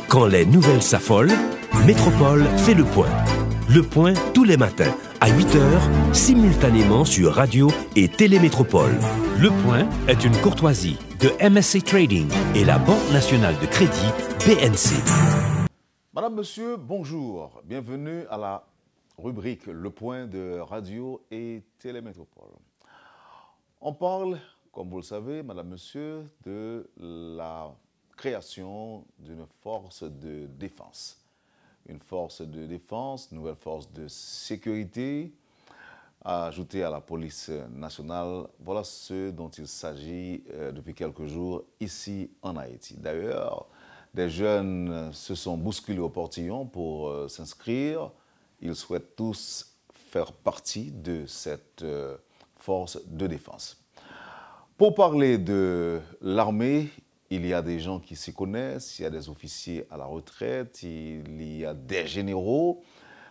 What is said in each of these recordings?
Quand les nouvelles s'affolent, Métropole fait le point. Le point tous les matins à 8h, simultanément sur Radio et Télémétropole. Le point est une courtoisie de MSC Trading et la Banque nationale de crédit BNC. Madame, Monsieur, bonjour. Bienvenue à la rubrique Le point de Radio et Télémétropole. On parle, comme vous le savez, Madame, Monsieur, de la création d'une force de défense. Une force de défense, nouvelle force de sécurité, ajoutée à la police nationale. Voilà ce dont il s'agit depuis quelques jours ici en Haïti. D'ailleurs, des jeunes se sont bousculés au portillon pour s'inscrire. Ils souhaitent tous faire partie de cette force de défense. Pour parler de l'armée, il y a des gens qui s'y connaissent, il y a des officiers à la retraite, il y a des généraux,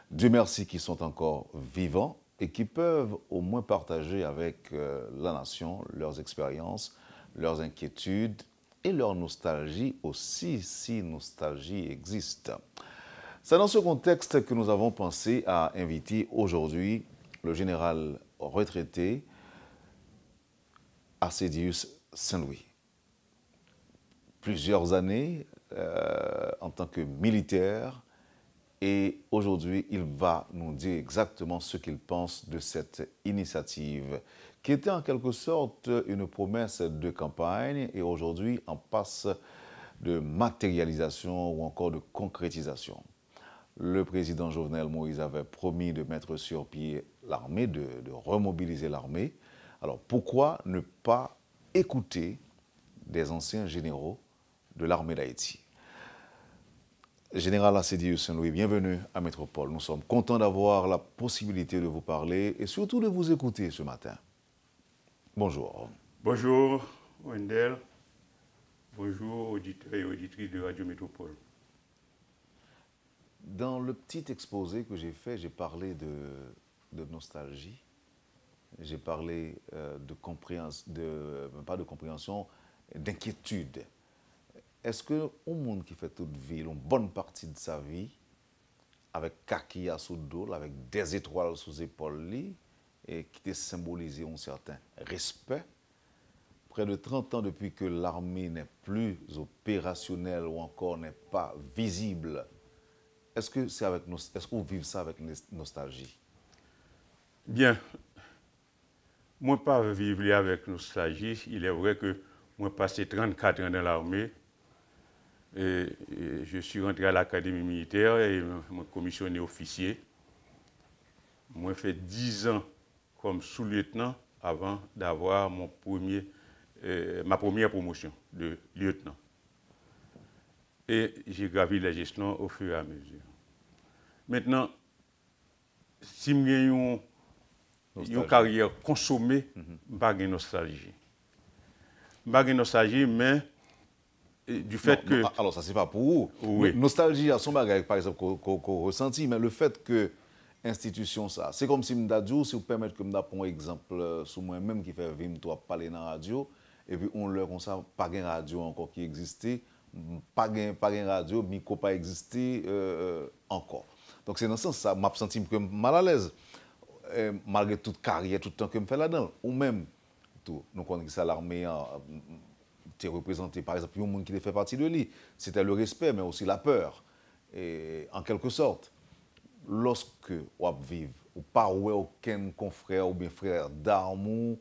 Dieu merci, qui sont encore vivants et qui peuvent au moins partager avec la nation leurs expériences, leurs inquiétudes et leur nostalgie aussi, si nostalgie existe. C'est dans ce contexte que nous avons pensé à inviter aujourd'hui le général retraité Arcédius Saint-Louis. Plusieurs années en tant que militaire et aujourd'hui il va nous dire exactement ce qu'il pense de cette initiative qui était en quelque sorte une promesse de campagne et aujourd'hui en passe de matérialisation ou encore de concrétisation. Le président Jovenel Moïse avait promis de mettre sur pied l'armée, de remobiliser l'armée. Alors pourquoi ne pas écouter des anciens généraux de l'armée d'Haïti? Général Arcédius Saint-Louis, bienvenue à Métropole. Nous sommes contents d'avoir la possibilité de vous parler et surtout de vous écouter ce matin. Bonjour. Bonjour, Wendell. Bonjour, auditeurs et auditrices de Radio Métropole. Dans le petit exposé que j'ai fait, j'ai parlé de nostalgie. J'ai parlé pas de compréhension, d'inquiétude. Est-ce que un monde qui fait toute vie, une bonne partie de sa vie, avec kaki à sous le dos, avec des étoiles sous les épaules, et qui te symbolisé un certain respect, près de 30 ans depuis que l'armée n'est plus opérationnelle ou encore n'est pas visible, est-ce que vous vivez ça avec nostalgie? Bien, moi pas vivre avec nostalgie. Il est vrai que moi passé 34 ans dans l'armée. Et je suis rentré à l'académie militaire et me commissionné officier. Moi fait 10 ans comme sous-lieutenant avant d'avoir ma première promotion de lieutenant. Et j'ai gravi la gestion au fur et à mesure. Maintenant, si j'ai une carrière consommée, je n'ai pas de nostalgie. Je n'ai pas de nostalgie, mais du fait que... Alors, ça, c'est pas pour vous. Oui. Nostalgie à son bagage, par exemple, qu'on ressentit, mais le fait que institution ça, c'est comme si m'dadjou, si vous permettez que m'da prendre un exemple sur moi-même qui fait vivre toi parler dans la radio, et puis on leur comme ça, pas de radio encore qui existait, pas de radio, micro pas existé encore. Donc c'est dans ce sens ça, m'a senti mal à l'aise, malgré toute carrière, tout le temps que me fait là-dedans, ou même tout, nous connaissons ça l'armée. Tu représenté, par exemple, un monde qui fait partie de lui. C'était le respect, mais aussi la peur. Et en quelque sorte, lorsque vous vivez, ou pas aucun confrère ou bien frère d'armes,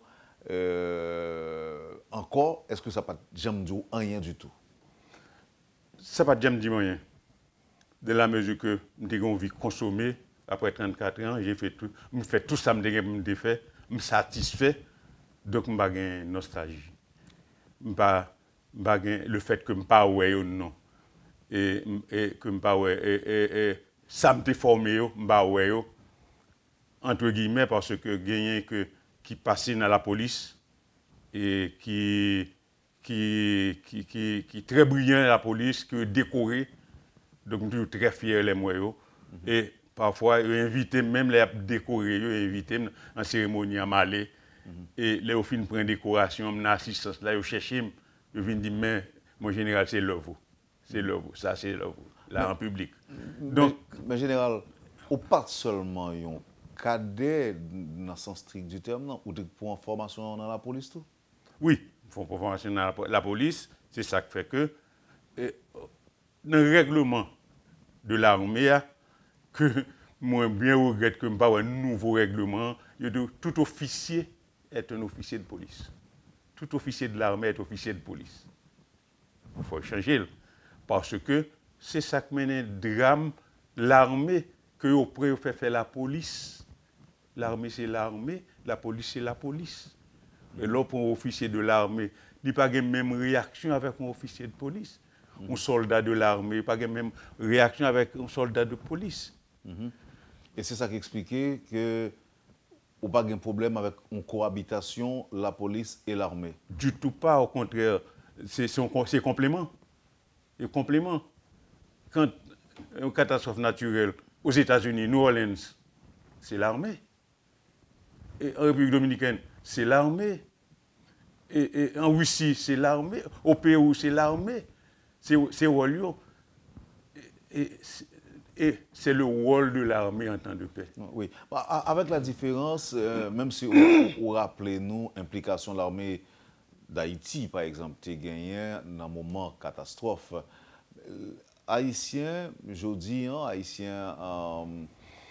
encore, est-ce que ça n'a pas jamais dit rien du tout? Ça n'a pas jamais dit rien. De la mesure que j'ai une vie consommée, après 34 ans, j'ai fait tout, je fais tout ça, je fait, je me satisfait, donc je n'ai pas de nostalgie. Le fait que je ne pas ou non et que je pas et ça me formé entre guillemets parce que gagné qui passait dans la police et qui très brillant à la police que décoré donc je suis très fier les moi et parfois invité même les décorés invité en cérémonie à Malais. Et là, au fin prendre décoration, mon assistance là, je cherche, je viens dire mais mon général c'est l'œuvre. c'est l'œuvre. Ça, c'est l'œuvre. Là, en public. Donc, mais général, ou pas seulement un cadet dans le sens strict du terme, non? Ou pour une formation dans la police, tout? oui, il faut une formation dans la police. C'est ça qui fait que, dans le règlement de l'armée, que moi, bien regrette que je n'ai pas un nouveau règlement, tout officier est un officier de police. Tout officier de l'armée est officier de police. Il faut changer. Parce que c'est ça qui mène un drame, l'armée, que vous pouvez faire la police. L'armée, c'est l'armée, la police, c'est la police. Et là, pour un officier de l'armée, il n'y a pas la même réaction avec un officier de police. Un soldat de l'armée, il n'y a pas la même réaction avec un soldat de police. Et c'est ça qui expliquait que ou pas de problème avec une cohabitation, la police et l'armée. Du tout pas, au contraire, c'est complément. Et complément. Quand une catastrophe naturelle aux États-Unis, New Orleans, c'est l'armée. Et en République dominicaine, c'est l'armée. Et en Russie, c'est l'armée. Au Pérou, c'est l'armée. C'est rôle. Et c'est le rôle de l'armée en temps de paix. Oui. Avec la différence, même si vous rappelez-nous l'implication de l'armée d'Haïti, par exemple, tu as gagné dans un moment catastrophe. Haïtiens, je dis, Haïtiens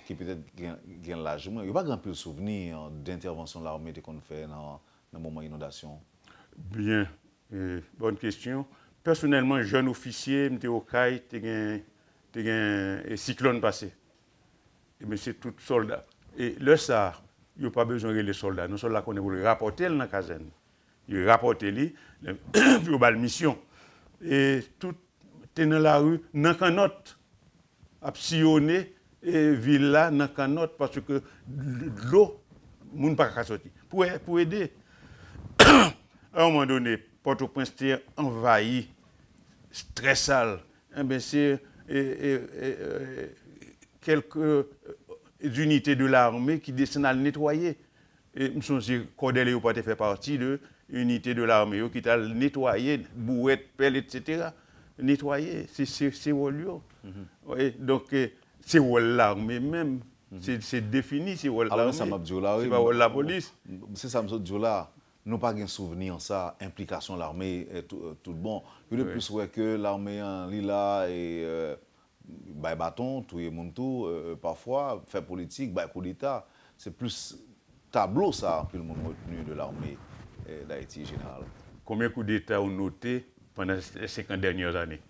qui peut-être gagnent largement, il n'y a pas grand peu de souvenirs d'intervention de l'armée qu'on fait dans le moment d'inondation. Bien, bonne question. Personnellement, jeune officier, j'étais au CAI, j'ai un cyclone passé. Mais c'est tout soldat. Et le SAR, il n'y a pas besoin de les soldats. Nous soldats qu'on est rapporter dans la caserne. Il rapporte lui, il y a une mission. Et tout est dans la rue, dans la note, à sillonner et ville là, dans la note, parce que l'eau, les gens ne peuvent pas sortir. Pour aider. À un moment donné, Port-au-Prince était envahi, très sale. C'est quelques unités de l'armée qui descendent à le nettoyer. Et je me suis dit, Cordel n'a pas fait partie de l'unité de l'armée qui a nettoyé, bouette, pelle, etc. Nettoyer, c'est rôle. Donc, c'est rôle l'armée même. C'est défini, c'est rôle l'armée. C'est pas rôle la police. C'est ça, M. Diola. Nous n'avons pas de souvenir de ça, implication de l'armée, tout le bon. Il est plus vrai que l'armée en lila et bâton, tout le monde, parfois, fait politique, coup d'État. C'est plus tableau, ça, que le monde retenu de l'armée d'Haïti général. Combien de coups d'État ont noté pendant les 50 dernières années?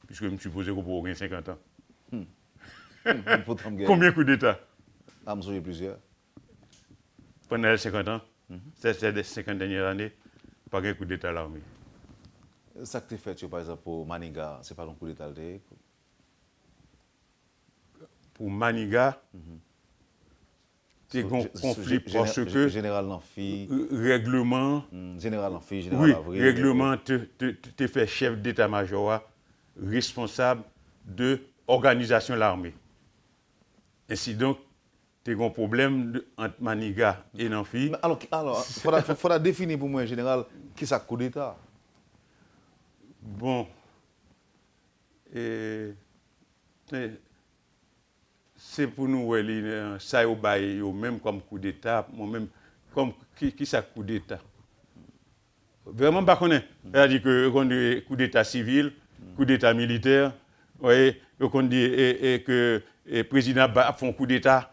Puisque je me suppose qu'on peut avoir 50 ans. Combien de coups d'État? Ah, je me plusieurs. Pendant les 50 ans? C'est les 50 dernières années, pas un coup d'État à l'armée. Ça que tu fait, par exemple, pour Maniga, ce n'est pas un coup d'État? Pour Maniga, c'est un conflit parce que... Général Nanfi. Règlement... Général Nanfi, Général Avril. Oui, règlement te fait chef d'état-major responsable de l'organisation de l'armée. Ainsi donc, tu as un problème entre Maniga et Nanfi. Alors, il faudra définir pour moi, en général, qui est ce coup d'État? Bon. C'est pour nous, ça y est, même comme coup d'État, moi-même, comme qui ça coup d'État? Vraiment pas connaître. C'est-à-dire que on dit coup d'État civil, coup d'État militaire, voyez, on dit que le président fait un coup d'État.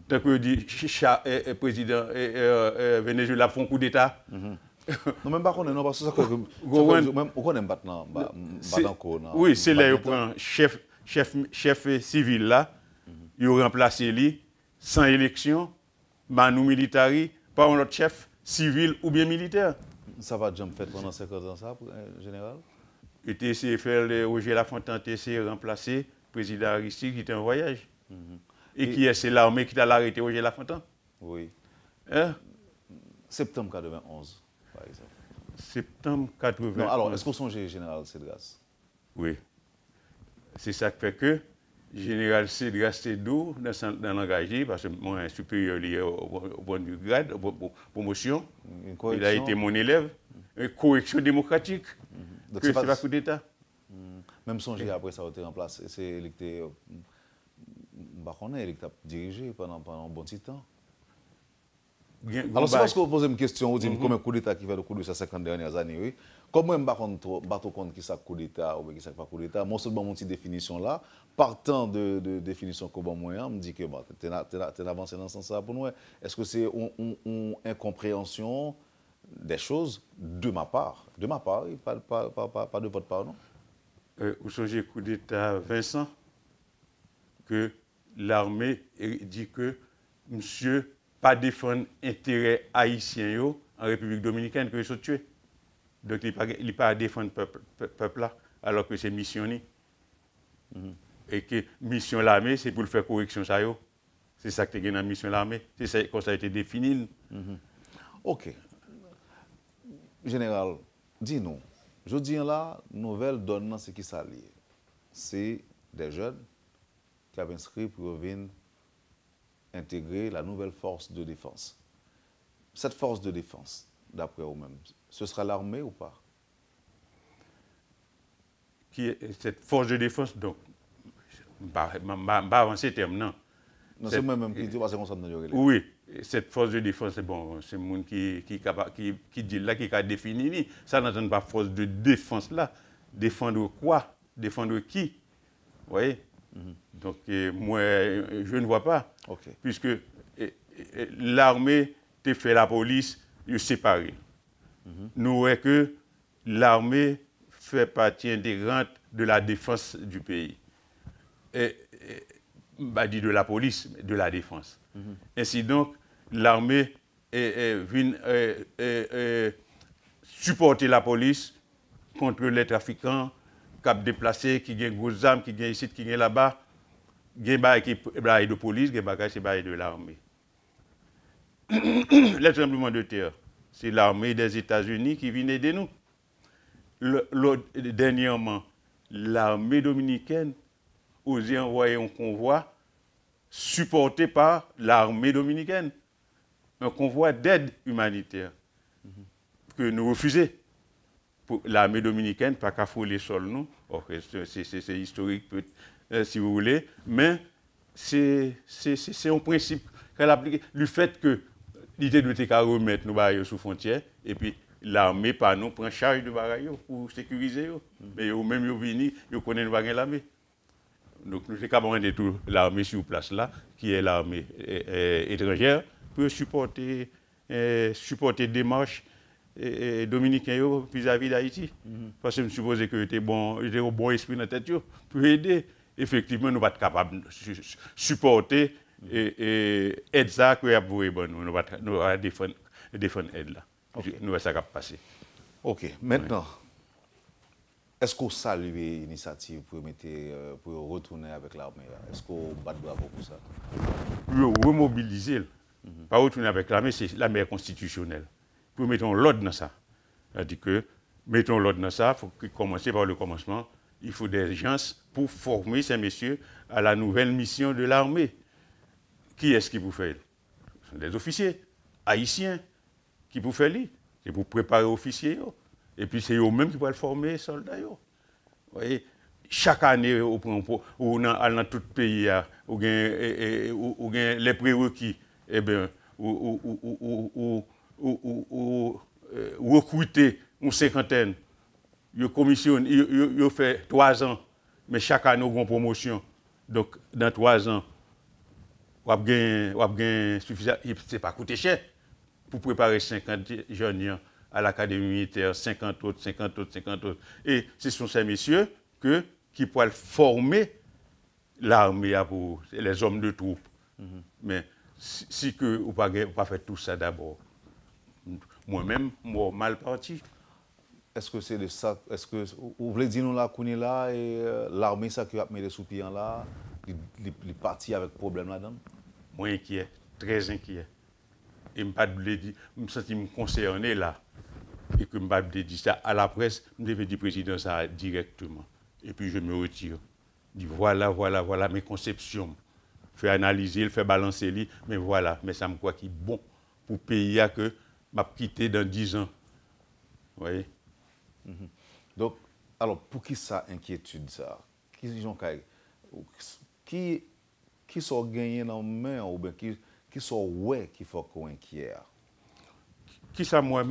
Donc, on dit que le président Venezuela fait un coup d'État. Non, même pas qu'on est, non, parce que ça, on connaît maintenant. Oui, c'est là où prend chef civil là, il a remplacé lui sans élection, Manu Militari, par un autre chef civil ou bien militaire. Ça va jamais fait pendant 50 ans, ça, en général? Il a essayé de faire Roger Lafontaine, il a essayé de remplacer le président Aristide qui était en voyage. Et qui est, c'est l'armée qui a arrêté Roger Lafontaine. Oui. Hein? Septembre 91, par exemple. Septembre 91. Non, alors, est-ce qu'on songe général Cédras? Oui. C'est ça qui fait que général Cédras Cédou, dans l'engagé, parce que moi, un supérieur lié au point du grade, promotion, il a été mon élève, une correction démocratique, que c'est pas coup d'État. Même songer après ça a été remplacé, c'est électé, il a dirigé pendant un bon petit temps. Alors, c'est parce que vous posez une question, vous dites combien de coups d'État qui fait le coup de ces 50 dernières années, oui. Comment je ne sais pas compte qui ça coup d'État ou qui ça pas coup d'État. Moi, seulement mon petite définition là, partant de définition que moi, me dit que bon, tu es avancé dans ce sens-là pour nous. Est-ce que c'est une incompréhension des choses de ma part, oui, pas de votre part, non? Vous songez coup d'État Vincent, que l'armée dit que monsieur pas défendre intérêt haïtien en République dominicaine que ils sont tués. Donc il pas défendre peuple là alors que c'est mission et que mission l'armée c'est pour le faire correction ça yo. C'est ça que tu as dans la mission l'armée, c'est ça comme ça a été défini. OK. Général, dis-nous, je dis là, nouvelle donne ce qui s'allie. C'est des jeunes qui ont inscrit pour venir intégrer la nouvelle force de défense. Cette force de défense, d'après vous-même, ce sera l'armée ou pas? Qui est cette force de défense, donc, pas avancer terme, non. Non, c'est moi-même qui dis, parce qu'on s'en a. Oui, cette force de défense, c'est bon, c'est le monde qui dit là, qui a défini. Ça n'entend pas force de défense là. Défendre quoi? Défendre qui? Vous voyez? Donc, moi, je ne vois pas. Okay. Puisque l'armée te fait la police, ils séparés. Nous voyons que l'armée fait partie intégrante de la défense du pays. Dit de la police, de la défense. Ainsi donc, l'armée vient supporter la police contre les trafiquants qui ont déplacé, qui ont des armes, qui ont ici, qui ont là-bas. Il y a des de police, il y a des de l'armée. Les tremblements de terre, c'est l'armée des États-Unis qui vient aider nous. Dernièrement, l'armée dominicaine osé envoyer un convoi supporté par l'armée dominicaine. Un convoi d'aide humanitaire que nous refusons. L'armée dominicaine, pas qu'à fouler sol, nous. C'est historique, si vous voulez, mais c'est un principe qu'elle applique. Le fait que l'idée de remettre nos barrières sous frontière, et puis l'armée, par nous, prend charge de barrières pour sécuriser. Mais eux-mêmes, ils viennent, ils connaissent l'armée. Donc, nous sommes capables de tout l'armée sur place là, qui est l'armée étrangère, pour supporter des démarches dominicains vis-à-vis d'Haïti. Parce que je suppose que c'était un bon esprit dans la tête pour aider. Effectivement, nous ne sommes pas capables de supporter et aider ça que nous allons défendre l'aide là. Nous allons ça passer. OK. Maintenant, est-ce qu'on salue l'initiative pour retourner avec l'armée? Est-ce qu'on bat bravo pour ça? Pour remobiliser, pas retourner avec l'armée, c'est l'armée constitutionnelle. Pour mettre l'ordre dans ça. C'est-à-dire que mettons l'ordre dans ça, il faut commencer par le commencement. Il faut des gens pour former ces messieurs à la nouvelle mission de l'armée. Qui est-ce qui vous fait? Ce sont des officiers haïtiens qui vous font. C'est pour préparer les officiers. Et puis c'est eux-mêmes qui vont former les soldats. Vous voyez, chaque année, dans tout le pays, où les prérequis, recruter une cinquantaine. Ils commissionnent, ils font 3 ans, mais chaque année, ils ont une promotion. Donc, dans 3 ans, vous avez suffisant. Ce n'est pas coûté cher pour préparer 50 jeunes à l'académie militaire, 50 autres. Et ce sont ces messieurs qui pourraient former l'armée pour les hommes de troupe. Mais si vous n'avez pas fait tout ça d'abord, moi-même, moi, mal parti. Est-ce que c'est de ça? Est-ce que vous voulez dire nous là qu'on est là et l'armée ça qui a mis les sous-pieds là, il parti avec problème là-dedans? Moi inquiet, très inquiet. Et je me sens concerné là. Et que je me dis ça à la presse, je devais dire président ça directement. Et puis je me retire. Je dis voilà mes conceptions. Fait analyser, fait balancer, mais voilà, mais ça me croit qu'il est bon pour le pays que m'a quitté dans 10 ans. Vous voyez? Donc, Alors, pour qui ça inquiétude ça? Qui sont gagnés dans la main ou bien qui sont ouais qui faut qu'on inquiète? Qui ça moi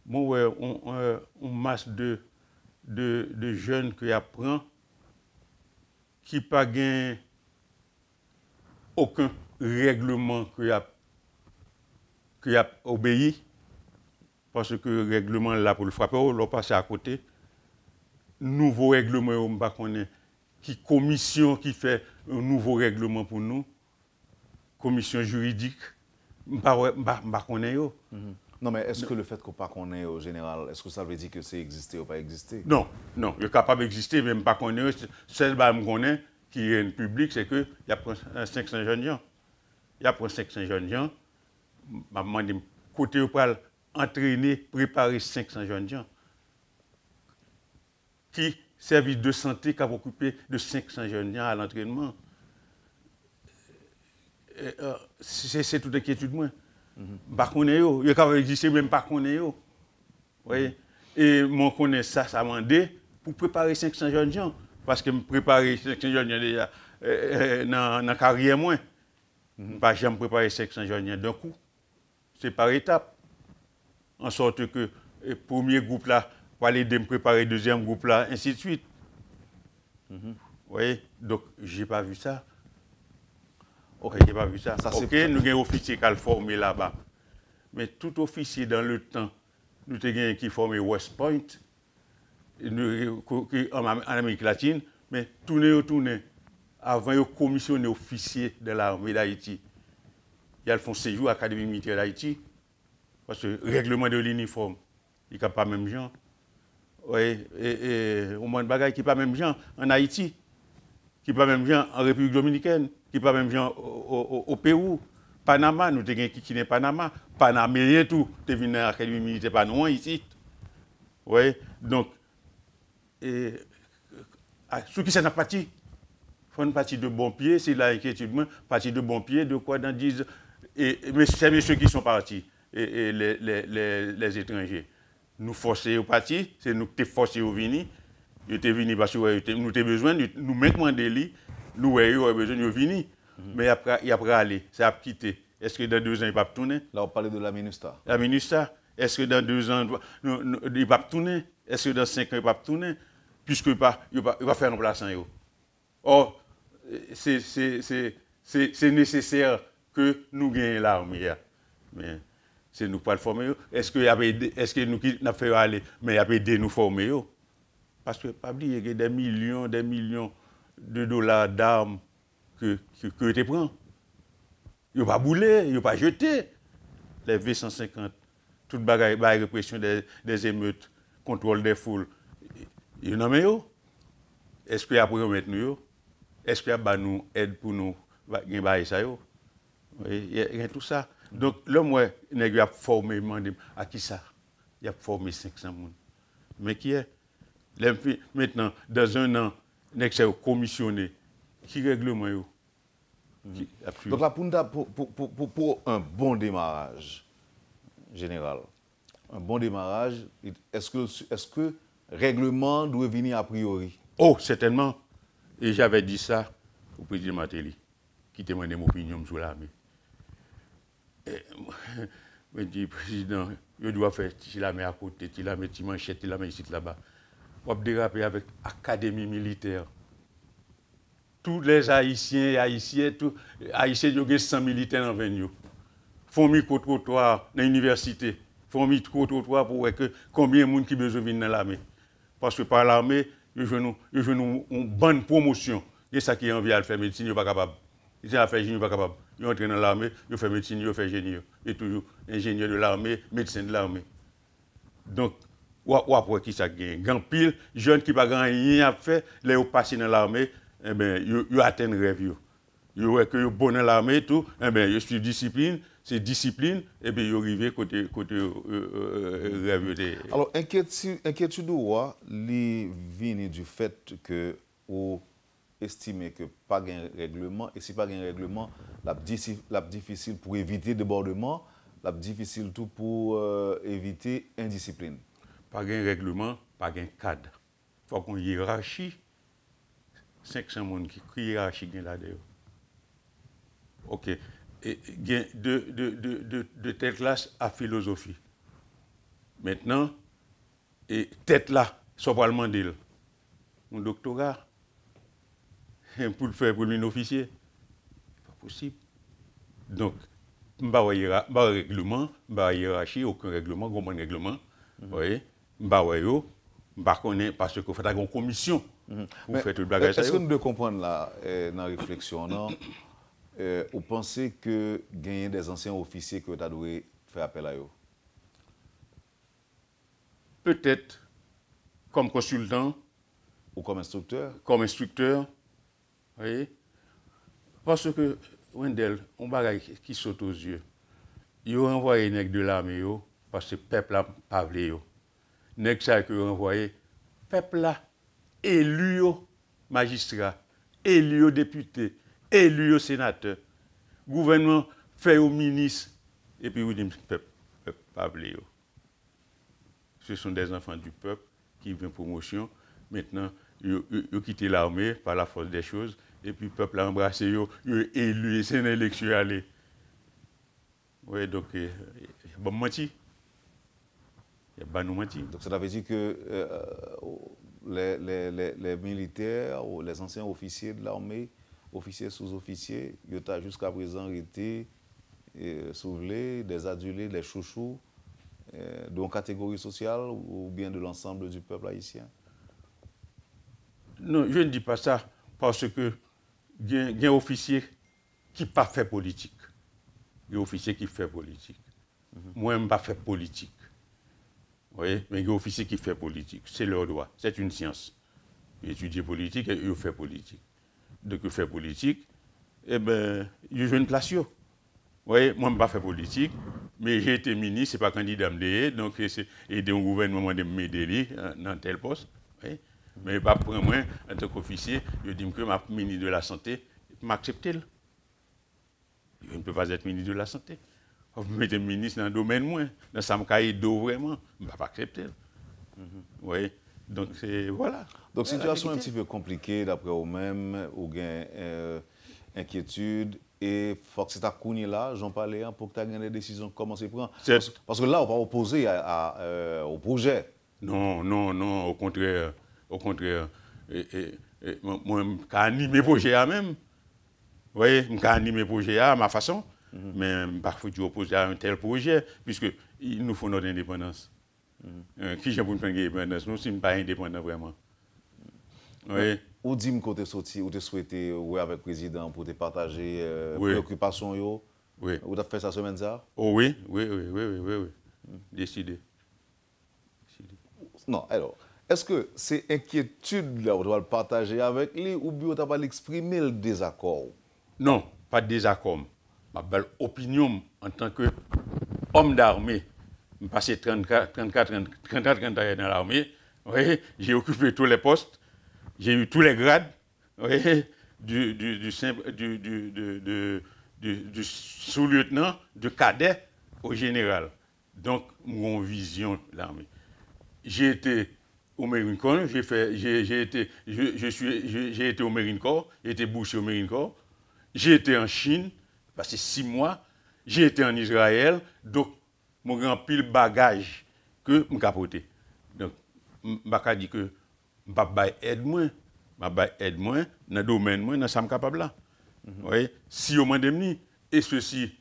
on masse de jeunes qui apprennent qui pas gain aucun règlement qui a obéi parce que le règlement là pour le frapper on l'a passé à côté nouveau règlement on pas connaît qui commission qui fait un nouveau règlement pour nous commission juridique pas connaît yo. Non, mais est-ce que le fait qu'on pas connaît au général, est-ce que ça veut dire que c'est existé ou pas existé? Non, il est capable d'exister, même pas connaît. Celle que je connais, qui est public, c'est qu'il y a 500 jeunes gens. Il y a 500 jeunes gens. Je me demande, côté où pour entraîner, préparer 500 jeunes gens. Qui service de santé qui a occupé de 500 jeunes gens à l'entraînement. C'est toute inquiétude, moi. Pas connaît yo, il capable exister même pas connaît yo. Voyez. Et mon connaît ça m'a demandé pour préparer 500 jeunes gens parce que me préparer 500 jeunes gens déjà dans carrière moins. Pas jamais préparer 500 jeunes gens d'un coup. C'est par étape. En sorte que le premier groupe là pour aller me préparer deuxième groupe là ainsi de suite. Voyez. Donc j'ai pas vu ça. Ok, j'ai pas vu ça. Ok, nous avons un officier qui a formé là-bas. Mais tout officier dans le temps, nous avons qui formé West Point, en Amérique latine, mais tourner. Avant de commissionner officier de l'armée d'Haïti, ils font séjour à l'Académie militaire d'Haïti, parce que le règlement de l'uniforme, il n'y a pas même gens. Oui, et au moins de bagaille qui n'est pas même gens en Haïti, qui n'est pas même gens en République dominicaine. Qui pas même gens au Pérou, Panama, nous avons qui n'est Panama, Panamérien tout, tu venu à l'Académie militaire pas loin ici. Oui, donc, ce qui s'en a parti, il faut une partie de bon pied, c'est la inquiétude, partie de bon pied, de quoi dans 10 mais c'est messieurs qui sont partis, et les étrangers. Nous forcer au parti, c'est nous qui forcés au venir, nous sommes venus parce que nous avons besoin, nous mettons des lits. Nous avons besoin de venir, mais il a aller, ça a quitté. Est-ce que dans 2 ans, il va tourner? Là, on parlait de la MINUSTA. La MINUSTA, est-ce que dans 2 ans, il va tourner? Est-ce que dans 5 ans, il va tourner? Puisque il va faire un remplaçant. Or, c'est nécessaire que nous gagnions l'armée. Mais c'est nous pas le former. Est-ce que nous avons fait aller, mais il a aidé nous former? Parce que, pas oublier, il y a des millions de dollars d'armes que tu prends. Il n'y a pas boulé, il n'y a pas jeté. Les V150, toute bagaille, répression des émeutes, contrôle des foules. Il y en a eu. Est-ce qu'il y a pour remettre nous? Est-ce qu'il y a nous aide pour nous gagner ça? Il y a tout ça. Donc, là, moi, il a formé, à qui ça? Il a formé 500 personnes. Mais qui est? Maintenant, dans 1 an, il commissionné. Qui règlement yo? Donc là, pour un bon démarrage général, un bon démarrage, est-ce que règlement doit venir a priori? Oh, certainement. Et j'avais dit ça au président Matéli, qui demandait mon opinion sur l'armée. Je me dis, président, je dois faire l'armée à côté, l'armée manchette, l'armée ici là-bas. On va déraper avec l'académie militaire. Tous les Haïtiens, ils ont 100 militaires en venue. Ils font micro-trottoir dans l'université. Ils font micro-trottoir pour voir combien de monde qui besoin de venir dans l'armée. Parce que par l'armée, ils ont une bonne promotion. Et ça qui est envie de faire médecine, ils ne sont pas capables. Ils sont faire génie, ils ne sont pas capables. Ils entrent dans l'armée, ils font médecine, ils font ingénieur. Et toujours ingénieur de l'armée, médecin de l'armée. Donc, ou après qui ça gagne? Grand pile, jeunes qui n'ont pas rien à faire, les ont passé dans l'armée, eh bien, ils atteignent le rêve. Ils ont que bon dans l'armée et tout, eh bien, ils suivent discipline, c'est discipline, et bien, ils arrivent côté rêve. Alors, inquiétude ou vient du fait que vous estimez que pas de règlement, et si pas de règlement, la difficile pour éviter débordement, la difficile tout pour éviter indiscipline. pas de règlement, pas de cadre. Il faut qu'on hiérarchie. 500 personnes qui hiérarchie là-dedans. OK. Et de telle classe à philosophie. Maintenant, et tête là, soit pas le demander. Mon doctorat, pour le faire pour l'officier, pas possible. Donc, je n'ai pas de règlement, je n'ai pas de hiérarchie, aucun règlement, aucun règlement. Vous voyez, je ne connais pas parce qu'il faut une commission pour faire tout le bagage. Est-ce que nous devons comprendre là, dans la réflexion, non? Vous pensez que gagner des anciens officiers que tu as dû faire appel à eux? Peut-être comme consultant. Ou comme instructeur? Comme instructeur. Vous voyez? Parce que, Wendell, on bagaille qui saute aux yeux. Ils ont envoyé les de l'armée parce que le peuple n'a pas voulu. Les gens qui ont envoyé, le peuple là, élu magistrat, élu député, élu sénateur. Le gouvernement fait au ministre, et puis vous dites, le peuple n'a pas voulu. Ce sont des enfants du peuple qui viennent promotion. Maintenant, ils ont quitté l'armée par la force des choses. Et puis le peuple a embrassé, ils ont élu, et c'est une élection allée. Oui, donc, il y a bon menti. Il y a bon menti. Donc ça veut dire que les militaires ou les anciens officiers de l'armée, officiers sous-officiers, ils ont jusqu'à présent été soulevé, des adulés, des chouchous, d'une catégorie sociale ou bien de l'ensemble du peuple haïtien? Non, je ne dis pas ça parce que il y a un officier qui n'a pas fait politique. Il y a un officier qui fait politique. Moi, je n'ai pas fait politique. Vous voyez? Mais il y a un officier qui fait politique. C'est leur droit. C'est une science. Étudier politique et il fait politique. Donc, il fait politique, eh bien, il joue une place. Vous voyez? Moi, je n'ai pas fait politique, mais j'ai été ministre, ce n'est pas candidat à donc c'est aider un gouvernement de m'aider dans tel poste. Vous voyez? Mais pas pour moi, en tant qu'officier, je dis que je suis ministre de la Santé, je m'accepte. Je ne peux pas être ministre de la Santé. Vous mettez ministre dans le domaine moins, dans ça me caille d'eau vraiment, je ne peux pas accepter. Vous voyez? Donc c'est voilà. Donc situation un petit peu compliquée d'après vous-même, ou bien inquiétude, et il faut que c'est à Kouni là, j'en parlais, pour que tu aies des décisions, comment c'est prendre. Parce que là, on va opposer au projet. Non, au contraire. Au contraire, moi, je animer le projet même. Vous voyez, je animer le projet à ma façon, mais parfois je opposer à un tel projet, puisqu'il nous faut notre indépendance. Qui j'ai pour nous faire l'indépendance? Nous ne sommes pas indépendants vraiment. Oui. Ou dis-moi quand tu es sorti, ou tu souhaitais avec le président pour te partager préoccupations? Oui. Ou tu as fait ça semaine ça? Oh oui. Décidé. Non, alors. Est-ce que ces inquiétudes-là, on doit le partager avec lui ou bien on doit l'exprimer le désaccord? Non, pas de désaccord. Ma belle opinion en tant qu'homme d'armée, je passé 34 ans dans l'armée, j'ai occupé tous les postes, j'ai eu tous les grades, du sous-lieutenant, du cadet au général. Donc, mon vision de l'armée. J'ai été au Marine Corps, j'ai été au Marine Corps, j'ai été bouché au Marine Corps, j'ai été en Chine, passé 6 mois, j'ai été en Israël, donc mon grand pile bagage que je capoté. Donc, je ne dis que je ne vais pas aider moi, dans le domaine moi, dans ce que je suis capable là. Si on m'a demandé, et ceci,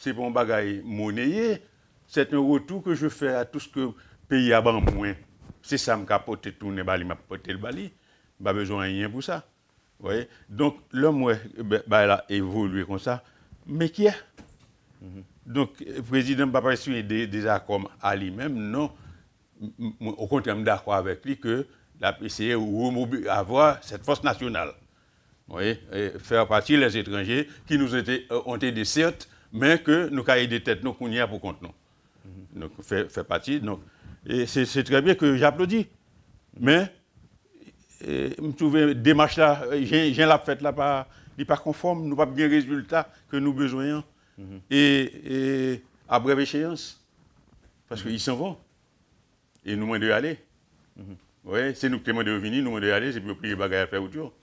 c'est pour un bagage monnayé, c'est un retour que je fais à tout ce que le pays a besoin. C'est ça que je porte tourner bali, je porte le bali. Je n'ai pas besoin de rien pour ça. Ouais. Donc, l'homme a évolué comme ça. Mais qui est? Donc, le président n'a pas signé des accords à lui-même. Non. Au contraire, je suis d'accord avec lui que la PCA avoir cette force nationale. Oui, faire partie des étrangers qui nous ont été certes, mais que nous avons des têtes nous qu'on y a pour compte nous. Donc, faire partie. Donc, et c'est très bien que j'applaudis. Mais, je trouve démarche là, j'ai la fête là, il n'est pas conforme, nous n'avons pas bien le résultat que nous besoin. Et à brève échéance. Parce qu'ils s'en vont. Et nous demandons d'aller. Oui, c'est nous qui demandons de venir, nous demandons d'aller, c'est pour prier bagaille à faire autour.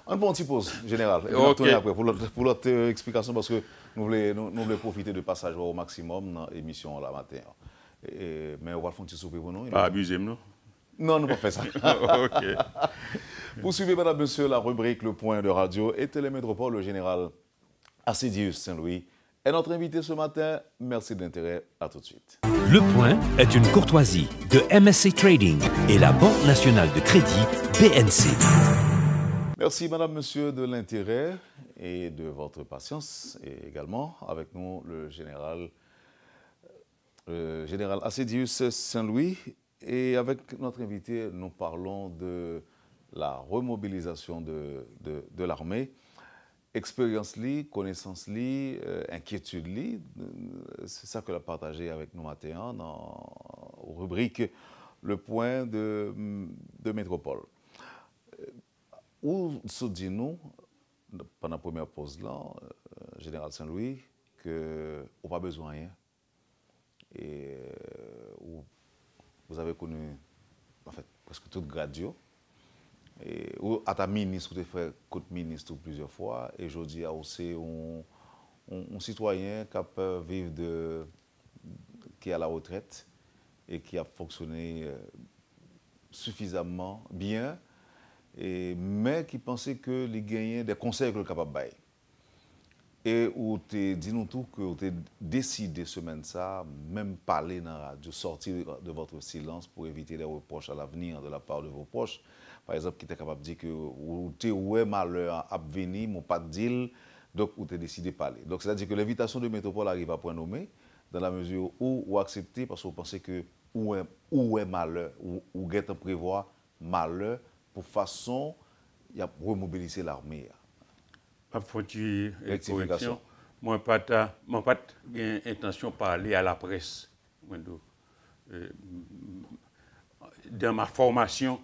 On prend une petite pause, général. Et Ok. on après pour l'autre explication, parce que nous voulons profiter de passage au maximum dans l'émission la matin. Mais on va faire un petit souper pour nous. Pas abuser, non? Non, nous ne pas faire ça. Ok. Poursuivez, madame, monsieur, la rubrique Le Point de Radio et Télémétropole, le général Assidius Saint-Louis est notre invité ce matin. Merci de l'intérêt. À tout de suite. Le Point est une courtoisie de MSC Trading et la Banque nationale de crédit BNC. Merci, madame, monsieur, de l'intérêt et de votre patience. Et également, avec nous, le général Assidius Saint-Louis. Et avec notre invité, nous parlons de la remobilisation de l'armée. Expérience li, connaissance li, inquiétude li, c'est ça que l'a partagé avec nous matin dans la rubrique Le Point de Métropole. Où se dit nous, pendant la première pause là, Général Saint-Louis, qu'on n'a pas besoin de rien. Et vous avez connu, en fait, presque toute gradio. Et à ta ministre, vous avez fait côté ministre plusieurs fois. Et je dis aussi un citoyen qui peut vivre qui est à la retraite et qui a fonctionné suffisamment bien, mais qui pensait que les gagnants des conseils que le capable de bailler. Et où tu dis nous tout que vous avez décidé semaine ça, même parler dans la radio, sortir de votre silence pour éviter des reproches à l'avenir de la part de vos proches. Par exemple, qui était capable de dire que vous avez malheur à venir, mon pas de deal, donc vous avez décidé de parler. Donc c'est-à-dire que l'invitation de Métropole arrive à point nommé, dans la mesure où vous acceptez, parce que vous pensez que où est malheur, ou vous prévoir malheur, pour façon de remobiliser l'armée. Pas faut-il rectification. Moi, pas intention de parler à la presse. Dans ma formation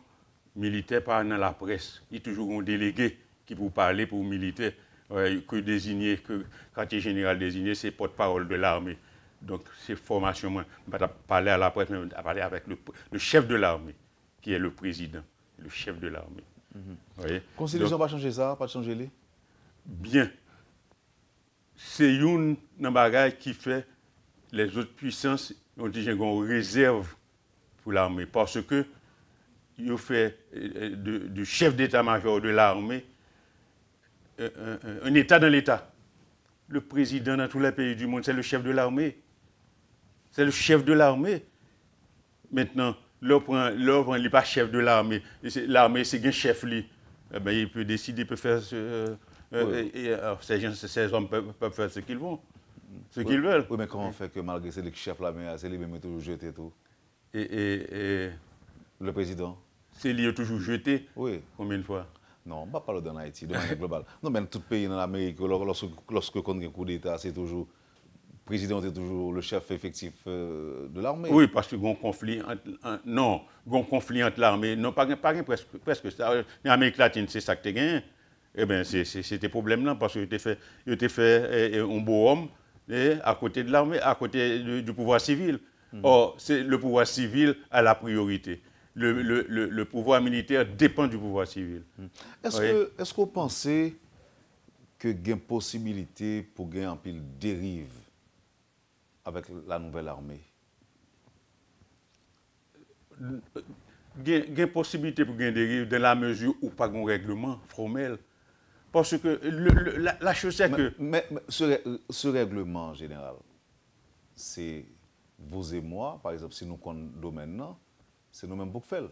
militaire, pas dans la presse. Il y a toujours un délégué qui peut parler pour militaire, que désigné, que quartier général désigné, c'est porte-parole de l'armée. Donc, c'est formation. Moi, je ne vais pas parler à la presse, mais je vais parler avec le chef de l'armée, qui est le président, le chef de l'armée. Constitution va changer ça, pas changer les? Bien. C'est une bagaille qui fait les autres puissances ont dit j'ai une réserve pour l'armée parce que ils ont fait du chef d'état-major de l'armée un état dans l'état. Le président dans tous les pays du monde, c'est le chef de l'armée. C'est le chef de l'armée. Maintenant, l'autre il n'est pas chef de l'armée. L'armée, c'est un chef lui. Eh ben, il peut décider, il peut faire ces hommes peuvent faire ce qu'ils vont, ce qu'ils veulent. Oui, mais comment on fait que malgré c'est les chefs là, mais c'est lui qui toujours jeté tout? Le président? C'est lui qui toujours jeté? Oui. Combien de fois? Non, on ne va pas parler en Haïti, de manière globale. Non, mais tout pays dans l'Amérique, lorsque on a un coup d'État, c'est toujours. Le président est toujours le chef effectif de l'armée. Oui, parce qu'il y a un conflit entre l'armée. Non, pas presque ça. En Amérique latine, c'est ça que tu as gagné. Eh bien, c'était problème là, parce que tu fait un beau homme à côté de l'armée, à côté du pouvoir civil. Or, le pouvoir civil a la priorité. Le pouvoir militaire dépend du pouvoir civil. Est-ce que vous pensez qu'il y a une possibilité pour gagner un pile dérive avec la nouvelle armée? Il y a une possibilité pour gagner dérive dans la mesure où pas de règlement formel. Parce que la chose c'est que... Mais ce règlement général, c'est vous et moi, par exemple, si nous connaissons le domaine, c'est nous-mêmes pour faire.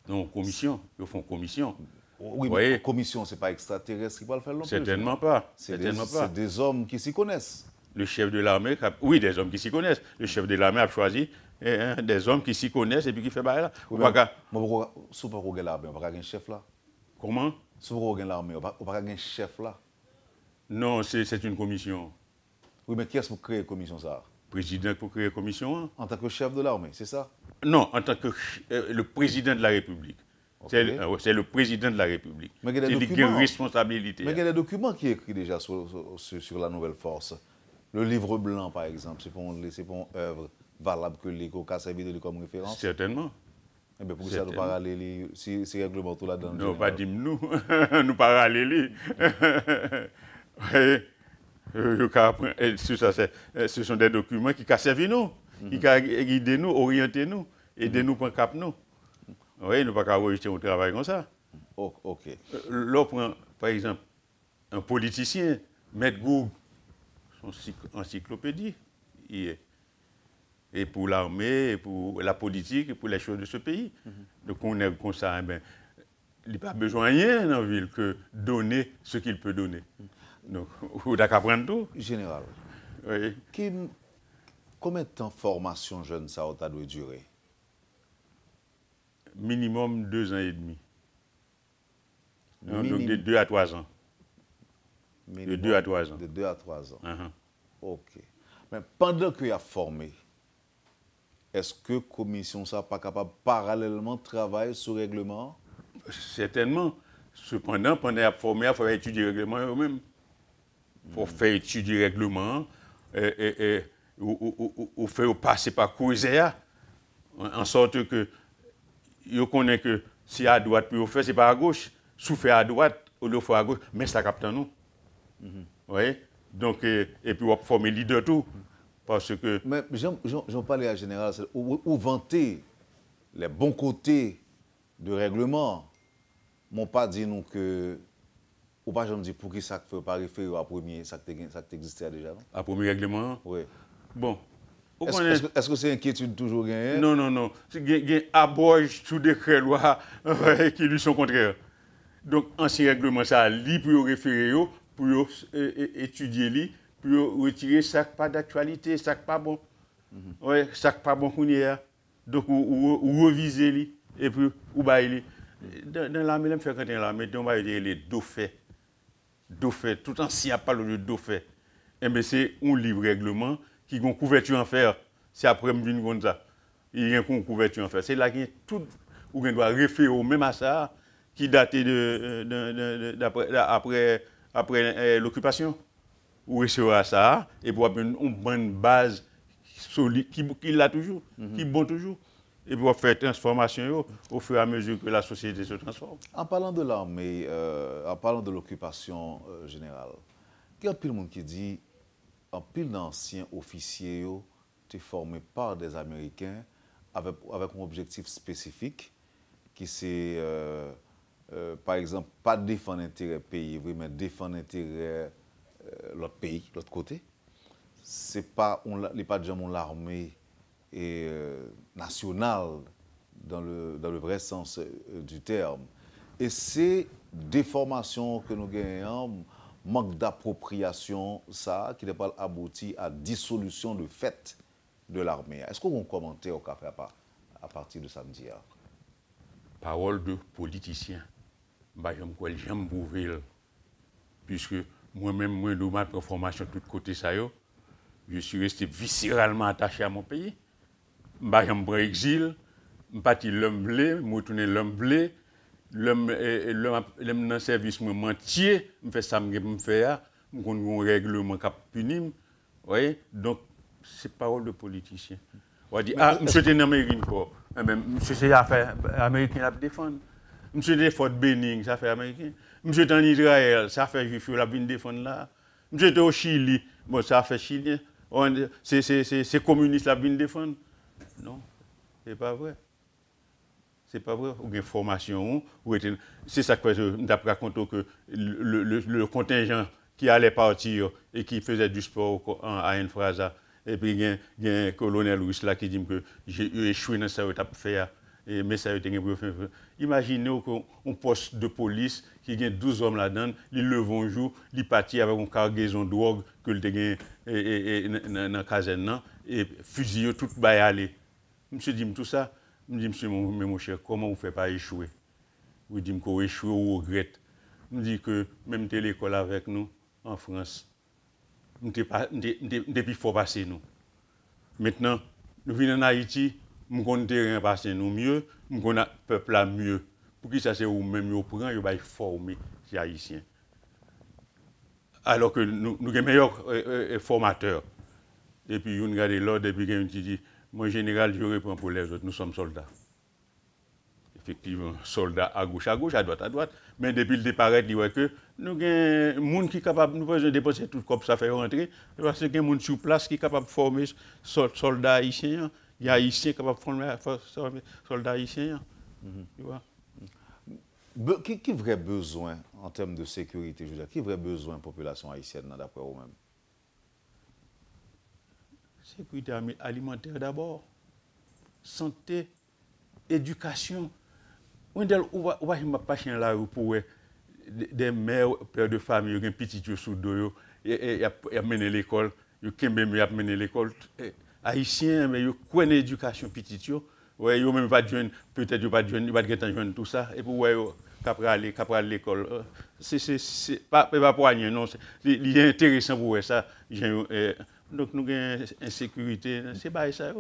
Non, commission, ils font commission. Oui, mais la commission, ce n'est pas extraterrestre qui va le faire non plus. Certainement pas. C'est des hommes qui s'y connaissent. Le chef de l'armée, oui, des hommes qui s'y connaissent. Le chef de l'armée a choisi des hommes qui s'y connaissent et puis qui fait bail là. Si vous avez l'armée, on va pas un chef là. Comment? Si vous avez l'armée, on va pas un chef là. Non, c'est une commission. Oui, mais qui est-ce pour créer une commission ça? Président pour créer une commission. En tant que chef de l'armée, c'est ça? Non, en tant que le président de la République. Okay. C'est le président de la République. Mais il y a des documents. Responsabilité. Mais il y a des documents qui sont écrits déjà sur la nouvelle force. Le livre blanc, par exemple, c'est pour une œuvre valable que l'ECO a servi de lui comme référence. Certainement. Eh bien, pour ça, nous parallèles, si règlement tout là-dedans. Non, pas dire nous, nous parallèles. Ce sont des documents qui ont servi nous, qui ont guidé nous, orienté nous, aider nous pour cap nous. Oui, nous ne pouvons pas rejeter au travail comme ça. Ok. Là, par exemple, un politicien, Maître Goug, son encyclopédie, et pour l'armée, et pour la politique, et pour les choses de ce pays. Donc on est comme ça, il n'a pas besoin de rien dans la ville que donner ce qu'il peut donner. Donc, vous avez qu'à prendre tout. Général, Oui. Combien de temps formation jeune ça doit durer? Minimum 2 ans et demi. Donc de 2 à 3 ans. Minimum de 2 à 3 ans. De 2 à 3 ans. Uh-huh. Ok. Mais pendant qu'il a formé, est-ce que la commission n'est pas capable parallèlement de travailler sur le règlement? Certainement. Cependant, pendant qu'il a formé, il faut étudier le règlement eux-mêmes. Il faut faire étudier le règlement, ou faire passer par COSEA, en sorte que vous connaissez que si à droite, puis vous faites, ce n'est pas à gauche. Si vous faites à droite, ou vous faites à gauche, mais ça capte nous. Oui. Donc, et puis vous formez leader tout. Parce que. Mais j'en parlais à général, où vanter les bons côtés du règlement. Mon pas dit nous que. Ou pas, je me dis pour qui ça ne fait pas référer à premier, ça existait déjà, non? À premier règlement? Oui. Bon. Est-ce que c'est inquiétude toujours gagnée? Non. Il y a abroge tout décret loi qui lui sont contraires. Donc, ancien règlement, ça, lui, pour référer, pour étudier, pour retirer ça pas d'actualité, ça pas bon. Oui, ça pas bon qu'on y a. Donc, ou reviser lui, et puis, ou bailler. Dans l'armée, on fait quand l'armée, on va dire les dauphins. Dauphins, tout ancien parle de dauphins. Et bien, c'est un livre règlement qui a une couverture en fer. C'est après que je viens comme ça. Il y a une couverture en fer. C'est là qu'il y a tout, où on doit référer au même à ça, qui datait après l'occupation. Ou recevoir ça, et pour avoir une bonne base solide, qui l'a toujours, qui est bon toujours. Et pour faire transformation au fur et à mesure que la société se transforme. En parlant de l'armée, en parlant de l'occupation générale, il y a un pile de monde qui dit un pile d'anciens officiers étaient formés par des Américains avec un objectif spécifique qui c'est, par exemple, pas défendre l'intérêt pays, mais défendre l'intérêt l'autre pays, l'autre côté. C'est pas, il pas déjà l'armée nationale dans le vrai sens du terme. Et ces déformations que nous gagnons, manque d'appropriation, ça, qui n'est pas abouti à dissolution de fait de l'armée. Est-ce qu'on commentait au café à partir de samedi? Parole de politicien. J'aime Bouville, puisque moi-même, moi, de ma formation de tous côtés, je suis resté viscéralement attaché à mon pays. Je prends exil, je parti l'homme blé, je retourne l'homme blé, l'homme dans le service, je mentier, je fais ça, je fais ça, je fais un règlement qui punit. Donc, c'est parole de politicien. On dit, monsieur est en Amérique, monsieur c'est affaire américaine à défendre. Monsieur est Fort Benning, ça fait américain. Monsieur est en Israël, ça fait juif, la vie défendre là. Monsieur est au Chili, bon, ça fait chilien. C'est communiste, la vie défendre. Non, c'est pas vrai. C'est pas vrai. Ou une formation, c'est ça que je raconte que le contingent qui allait partir et qui faisait du sport à Enfrasa, et puis il y a un colonel russe là qui dit que j'ai échoué dans ça que tu as fait. Mais ça a été un. Imaginez qu'on poste de police qui a 12 hommes là-dedans, ils lèvent un jour, ils partent avec une cargaison de drogue que le dans la caserne et fusillent tout le aller. Monsieur dit tout ça, je me dis monsieur mon cher, comment vous ne faites pas échouer? Vous dites qu'on échoue ou regrette. Je me dis que même l'école avec nous en France, depuis fort passer nous. Maintenant, nous venons en Haïti. Nous avons un terrain passé nous mieux, nous avons un peuple là mieux. Pour qui ça c'est ou même nous prend, nous va former les Haïtiens. Alors que nous avons un meilleur formateur. Et puis, nous regardons l'ordre, et puis nous dit, moi, général, je réponds pour les autres, nous sommes soldats. effectivement, soldats à gauche, à droite. Mais depuis le départ, il dit que nous avons des gens qui sont capables, nous pouvons dépenser tout comme ça fait rentrer, parce qu'il y a des gens sur place qui sont capables de former soldats haïtiens. Il y a haïtiens capables de former soldats haïtiens. Tu vois? Qui vrai besoin en termes de sécurité, je veux dire, qui vrai besoin de la population haïtienne d'après vous-même? Sécurité alimentaire d'abord, santé, éducation. On va pas chien là pour des mères, pères de famille, des petits sous dos, et amener l'école, ils ont mené l'école. Haïtiens, mais ils ont une éducation petite. Ouais, ils même pas de jeunes, peut-être pas de jeunes, ils pas de jeunes tout ça. Et pour qu'après aller à l'école, c'est pas pour rien, non. Il est intéressant pour ça. Donc nous avons insécurité, c'est pas ça.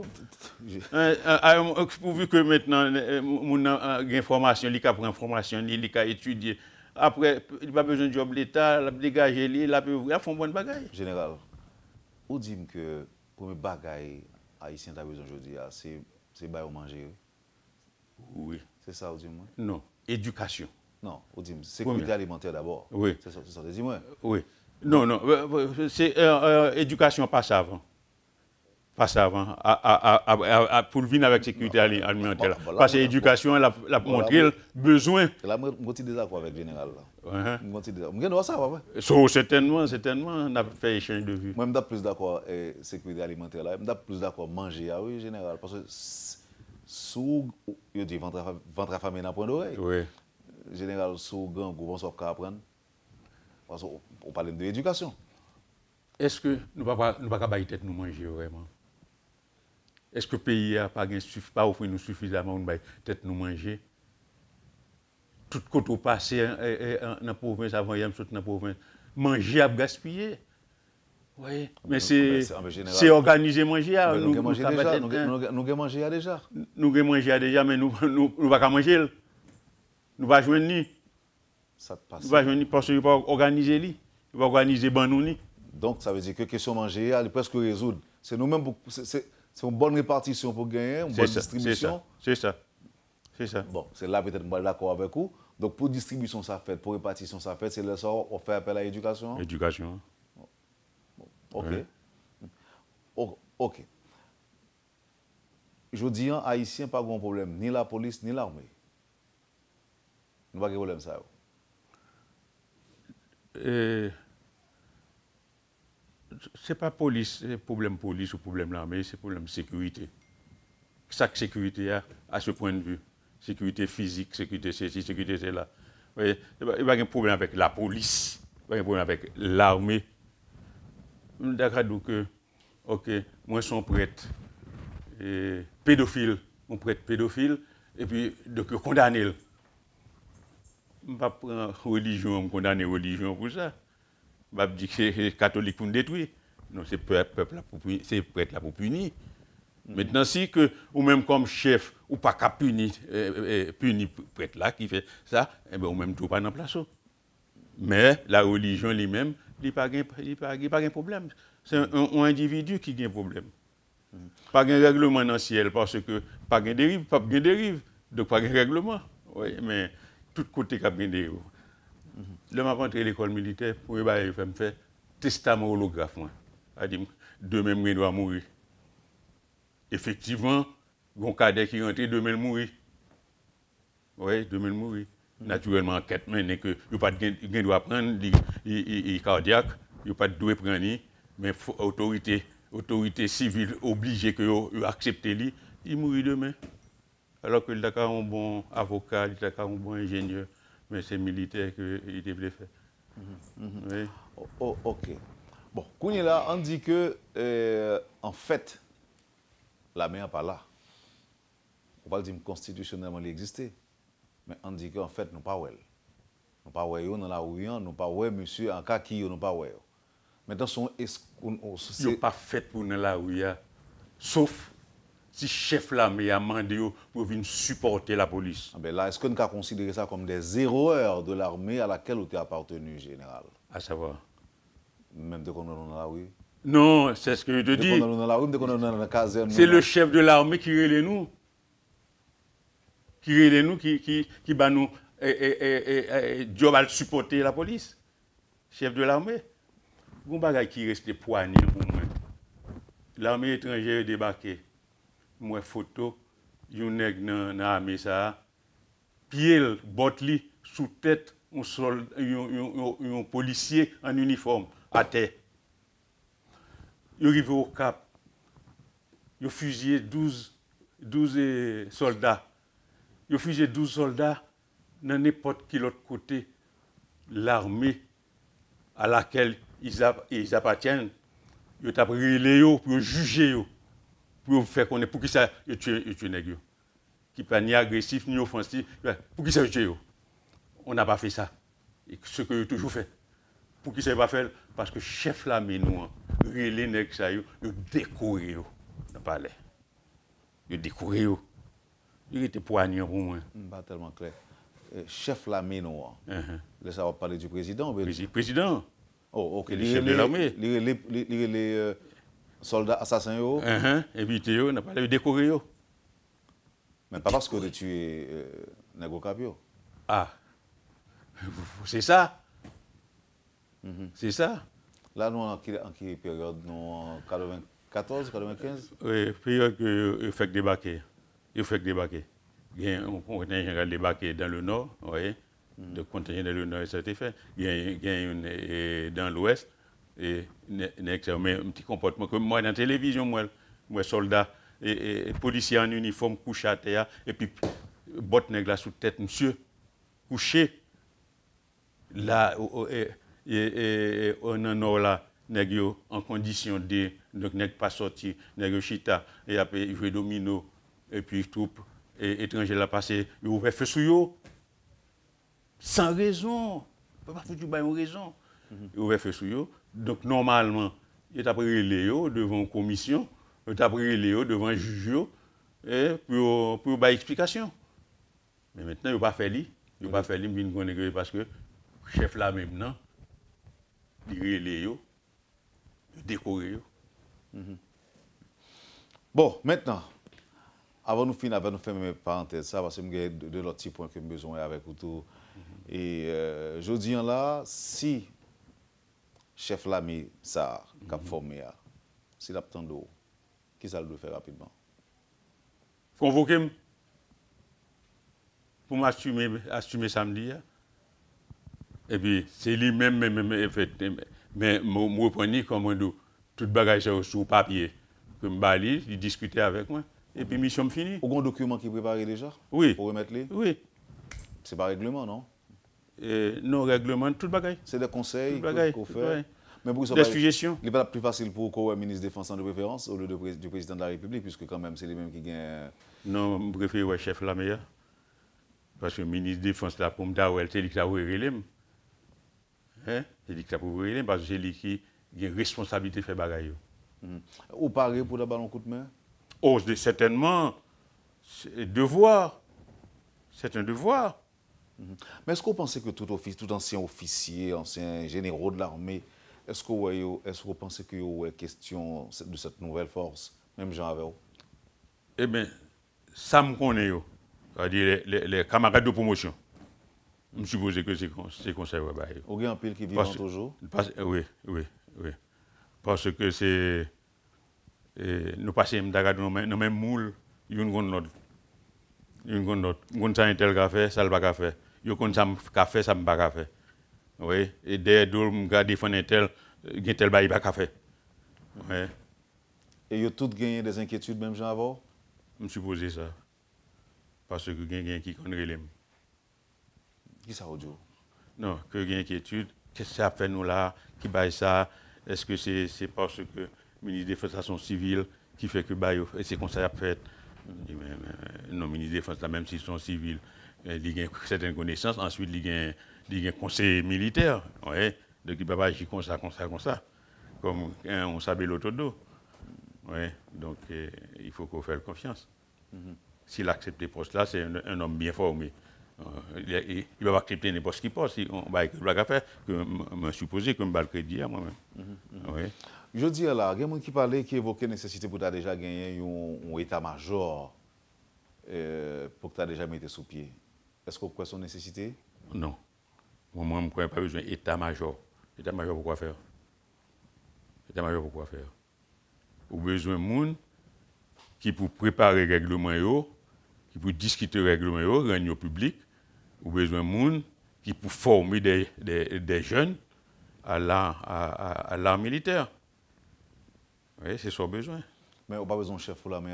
Pourvu que maintenant, on a une information, il a information, il a étudié. Après, il n'a pas besoin de job l'État, il a dégagé, il a fait une bonne bagaille. Général, vous dites que pour me bagaille haïtien a besoin aujourd'hui, c'est bail au manger. Oui. C'est ça, vous dites moi? Non, éducation. Non, vous dites sécurité alimentaire d'abord. Oui. C'est ça, dis-moi. Oui. Non, c'est éducation passe avant. Passe avant. Pour venir avec sécurité alimentaire. Parce que l'éducation, elle a montré le besoin. Là, je suis désaccord avec le général. Je suis désaccord. Ça, certainement, on a fait échange de vues. Moi, je suis plus d'accord avec la sécurité alimentaire. Je suis plus d'accord avec manger, oui, général. Parce que sous, il dit ventre affamé dans le point d'oreille. Oui. Général, sous grand groupe, on s'en apprendre. Parce qu'on parle de l'éducation. Est-ce que nous ne pouvons pas tête nous manger vraiment? Est-ce que le pays n'a pas offert nous suffisamment de tête nous manger? Tout côté au passé dans la province, avant de sortir dans la province, manger à gaspiller. Oui, mais c'est organisé manger. Nous avons mangé déjà. Nous avons mangé déjà, mais nous ne pouvons pas manger. Nous ne pouvons pas jouer ni. Ça passe. Nous ne pouvons pas jouer parce qu'il ne faut pas organiser li. Il faut organiser nous. Donc ça veut dire que la question de manger, elle est presque résoudre. C'est nous-mêmes, c'est une bonne répartition pour gagner, une bonne distribution. C'est ça. Bon, c'est là peut-être que je suis d'accord avec vous. Donc pour distribution ça fait, pour répartition ça fait, c'est le sort, on fait appel à l'éducation. Éducation. Ok. Ouais. Ok. Je dis, Haïtien, pas de problème, ni la police, ni l'armée. Nous pas de problème ça. C'est pas police, c'est problème police ou problème l'armée, c'est problème sécurité. Chaque sécurité à ce point de vue. Sécurité physique, sécurité ceci, sécurité cela. Il n'y a pas de problème avec la police, il n'y a pas de problème avec l'armée. D'accord, que, ok, moi je suis prêtre pédophile, mon prêtre pédophile, et puis donc condamné. Je ne vais pas prendre religion, me condamner religion pour ça. Je ne vais pas dire que c'est catholique pour me détruire. Non, c'est prêtre là pour punir. Maintenant, si que, ou même comme chef, ou pas qu'à punir prêtre là qui fait ça, eh bien, ou même tout pas dans place. Mais la religion lui-même, il n'y a pas de problème. C'est un individu qui a un problème. Pas de règlement dans le ciel parce que pas de dérive, donc pas de règlement. Oui, mais tout côté qui a des dérive. Là, je suis rentré à l'école militaire pour me faire testament holographe. C'est-à-dire, demain, je dois mourir. Effectivement, il y a un cadet qui est rentré, demain, il mourir. Oui, demain, il mourir. Naturellement, en quête, mais que il pas de doit prendre, il cardiaque, il pas de doit prendre, mais autorité civile obligée que accepter lui, il mourit demain. Alors qu'il a un bon avocat, il a un bon ingénieur, mais c'est militaire qu'il devait faire. Oui. Ok. Bon, là, on dit que en fait, la main n'est pas là. On va dire constitutionnellement il existait. Mais on dit qu'en fait, nous ne pas. Nous pas dans la rue, nous pas monsieur en cas qui nous pas. Maintenant, ce n'est pas fait pour nous la rue, sauf si chef l'armée a demandé pour venir supporter la police. Ben là, est-ce que nous avons considéré ça comme des erreurs de l'armée à laquelle vous avez appartenu, général? À savoir. Même dès qu'on est dans la rue. Non, c'est ce que je te dis. Dès qu'on est dans la caserne. C'est le chef de l'armée qui relève nous. relève nous, qui bat nous, job à supporter la police, chef de l'armée. Bon bagage qui reste poigné pour moi. L'armée étrangère débarqué. Moi photo, yon nèg dans l'armée ça, pied botte li sous tête un policier en uniforme à terre. Yo arrivé au Cap. Yo fusillé 12 soldats. Yo fusillé 12 soldats dans n'importe quel autre côté l'armée à laquelle ils appartiennent. Yo t'a relé yo pour juger yo, pour faire connaître pour qui ça yo tué nèg yo. Qui pas ni agressif ni offensif, pour qui ça yo tué yo. On n'a pas fait ça. Et ce que yo toujours fait. Pour qui ça pas fait parce que chef l'armée nous relé nèg ça yo décoré yo dans palais. Yo décoré yo. Il était poignant pour moi. Pas tellement clair. Chef l'armée noire. Là, ça va parler du président. Président. Oh, ok. Le chef de l'armée. Les soldats assassins. Éviter yo, n'a pas le décoré yo. Mais pas parce que tu es Nego Capio. Ah. C'est ça. C'est ça. Là, nous, en quelle période? Nous, en 94, 95? Oui, période que il fait débarquer. Il fait débarquer. On a débarqué dans le nord, oui. Le contingent dans le nord, ça a été fait. Il y a dans l'ouest, et un petit comportement comme moi dans la télévision, moi soldat et policier en uniforme couché à terre, et puis botte nèg là sous tête, monsieur, couché. Là, on en a là, nèg yo en condition de, donc nèg pas sorti, nèg yo chita, et après jouer domino, et puis troupe étranger là passé, ils ouvert feu sur yo. Sans raison. Pas foutu une raison. Ils ouvert feu sur yo. Donc normalement, il a pris les yo devant une commission, il a pris les yo devant un juge et pour ba explication. Mais maintenant, il pas fait li, il pas fait li vinn connaître parce que chef là maintenant, il relé yo, il décoré yo. Bon, maintenant, avant de finir, avant de faire mes parenthèses, ça, parce que j'ai deux autres petits points que j'ai besoin avec vous tout. Et je dis là, si chef l'armée, ça, cap formé, s'il a besoin d'eau, qui ça doit faire rapidement? Convoquez-moi pour m'assumer samedi. Et puis, c'est lui-même, mais je reprends comme tout bagage sur papier. Que je bali, il discutait avec moi. Et puis, mission finie. Vous avez un document qui est préparé déjà? Oui. Pour remettre les? Oui. C'est pas règlement, non? Non, règlement, tout bagage. C'est des conseils qu'on fait. Ouais. Mais pour ça, des suggestions. Il n'est pas plus facile pour le ministre de Défense de préférence au lieu du président de la République, puisque quand même, c'est lui-même qui gagne. Non, je préfère le chef la meilleure. Parce que le ministre de Défense, là, pour me dire, c'est lui qui a ouvert c'est lui qui a ouvert parce que c'est lui qui a une responsabilité de faire bagaille. Ou pareil pour d'abord un coup de main? Oh, certainement. C'est un devoir. C'est un devoir. Mais est-ce que vous pensez que tout ancien officier, ancien généraux de l'armée, est-ce que vous pensez qu'il y a question de cette nouvelle force, même Jean avec vous? Eh bien, ça me connaît, c'est-à-dire les camarades de promotion. Je suppose que c'est comme ça. Vous avez un pile qui vit toujours? Oui. Parce que c'est. Nous passons dans le même moule, il y a une autre. Un tel café, ça ne va pas faire. Il y a un café, ça ne va pas faire. Oui. Et derrière, je vais défendre tel, il y a tel bail, il ne va pas faire. Oui. Et vous avez tous gagné des inquiétudes, même Jean avant? Je suppose ça. Parce que il y a quelqu'un qui connaît les. Qui ça vous dit? Non, que il y a inquiétude. Qu'est-ce que ça fait nous là? Qui baille ça? Est-ce que c'est parce que le ministre de la Défense civile qui fait que c'est comme ça a fait? Non, le ministre de la Défense, même s'ils sont civils, il y a certaines connaissances. Ensuite, il y a un conseil militaire. Ouais. Donc, il ne peut pas agir comme ça. Comme on savait l'autre dos. Ouais. Donc, il faut qu'on fasse confiance. S'il accepte les postes là, c'est un homme bien formé. Il va pas accepter n'importe ce qu'il pense. On va écrire la affaire que me supposer que je vais le crédit à moi-même. Oui. Je dis là, il y a des gens qui parlaient, qui évoquaient la nécessité pour déjà gagner un état-major pour que tu aies déjà mis sous pied. Est-ce qu'on croit son nécessité? Non. Moi, je ne crois pas besoin d'état-major. État-major, pourquoi faire? État-major, pourquoi faire? Ou besoin de monde qui pour préparer le règlement, qui pour discuter le règlement, réunion publique, ou besoin de monde qui pour former des jeunes à l'art militaire. Oui, c'est son besoin. Mais on n'a pas besoin de chef pour l'armée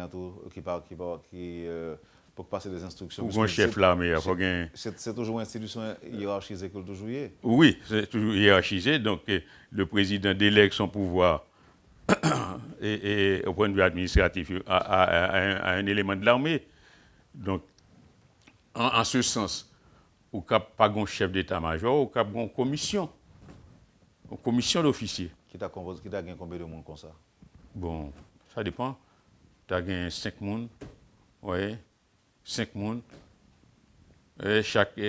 pour passer des instructions. Pour un chef l'armée, c'est toujours une institution hiérarchisée que toujours y est. Oui, c'est toujours hiérarchisé. Donc, le président délègue son pouvoir et au point de vue administratif à un élément de l'armée. Donc, en ce sens, au cap pas un chef d'état-major, au cap une commission d'officiers. Qui t'a gagné combien de monde comme ça? Bon, ça dépend. Tu as gagné 5 personnes. Oui, 5 personnes. Chaque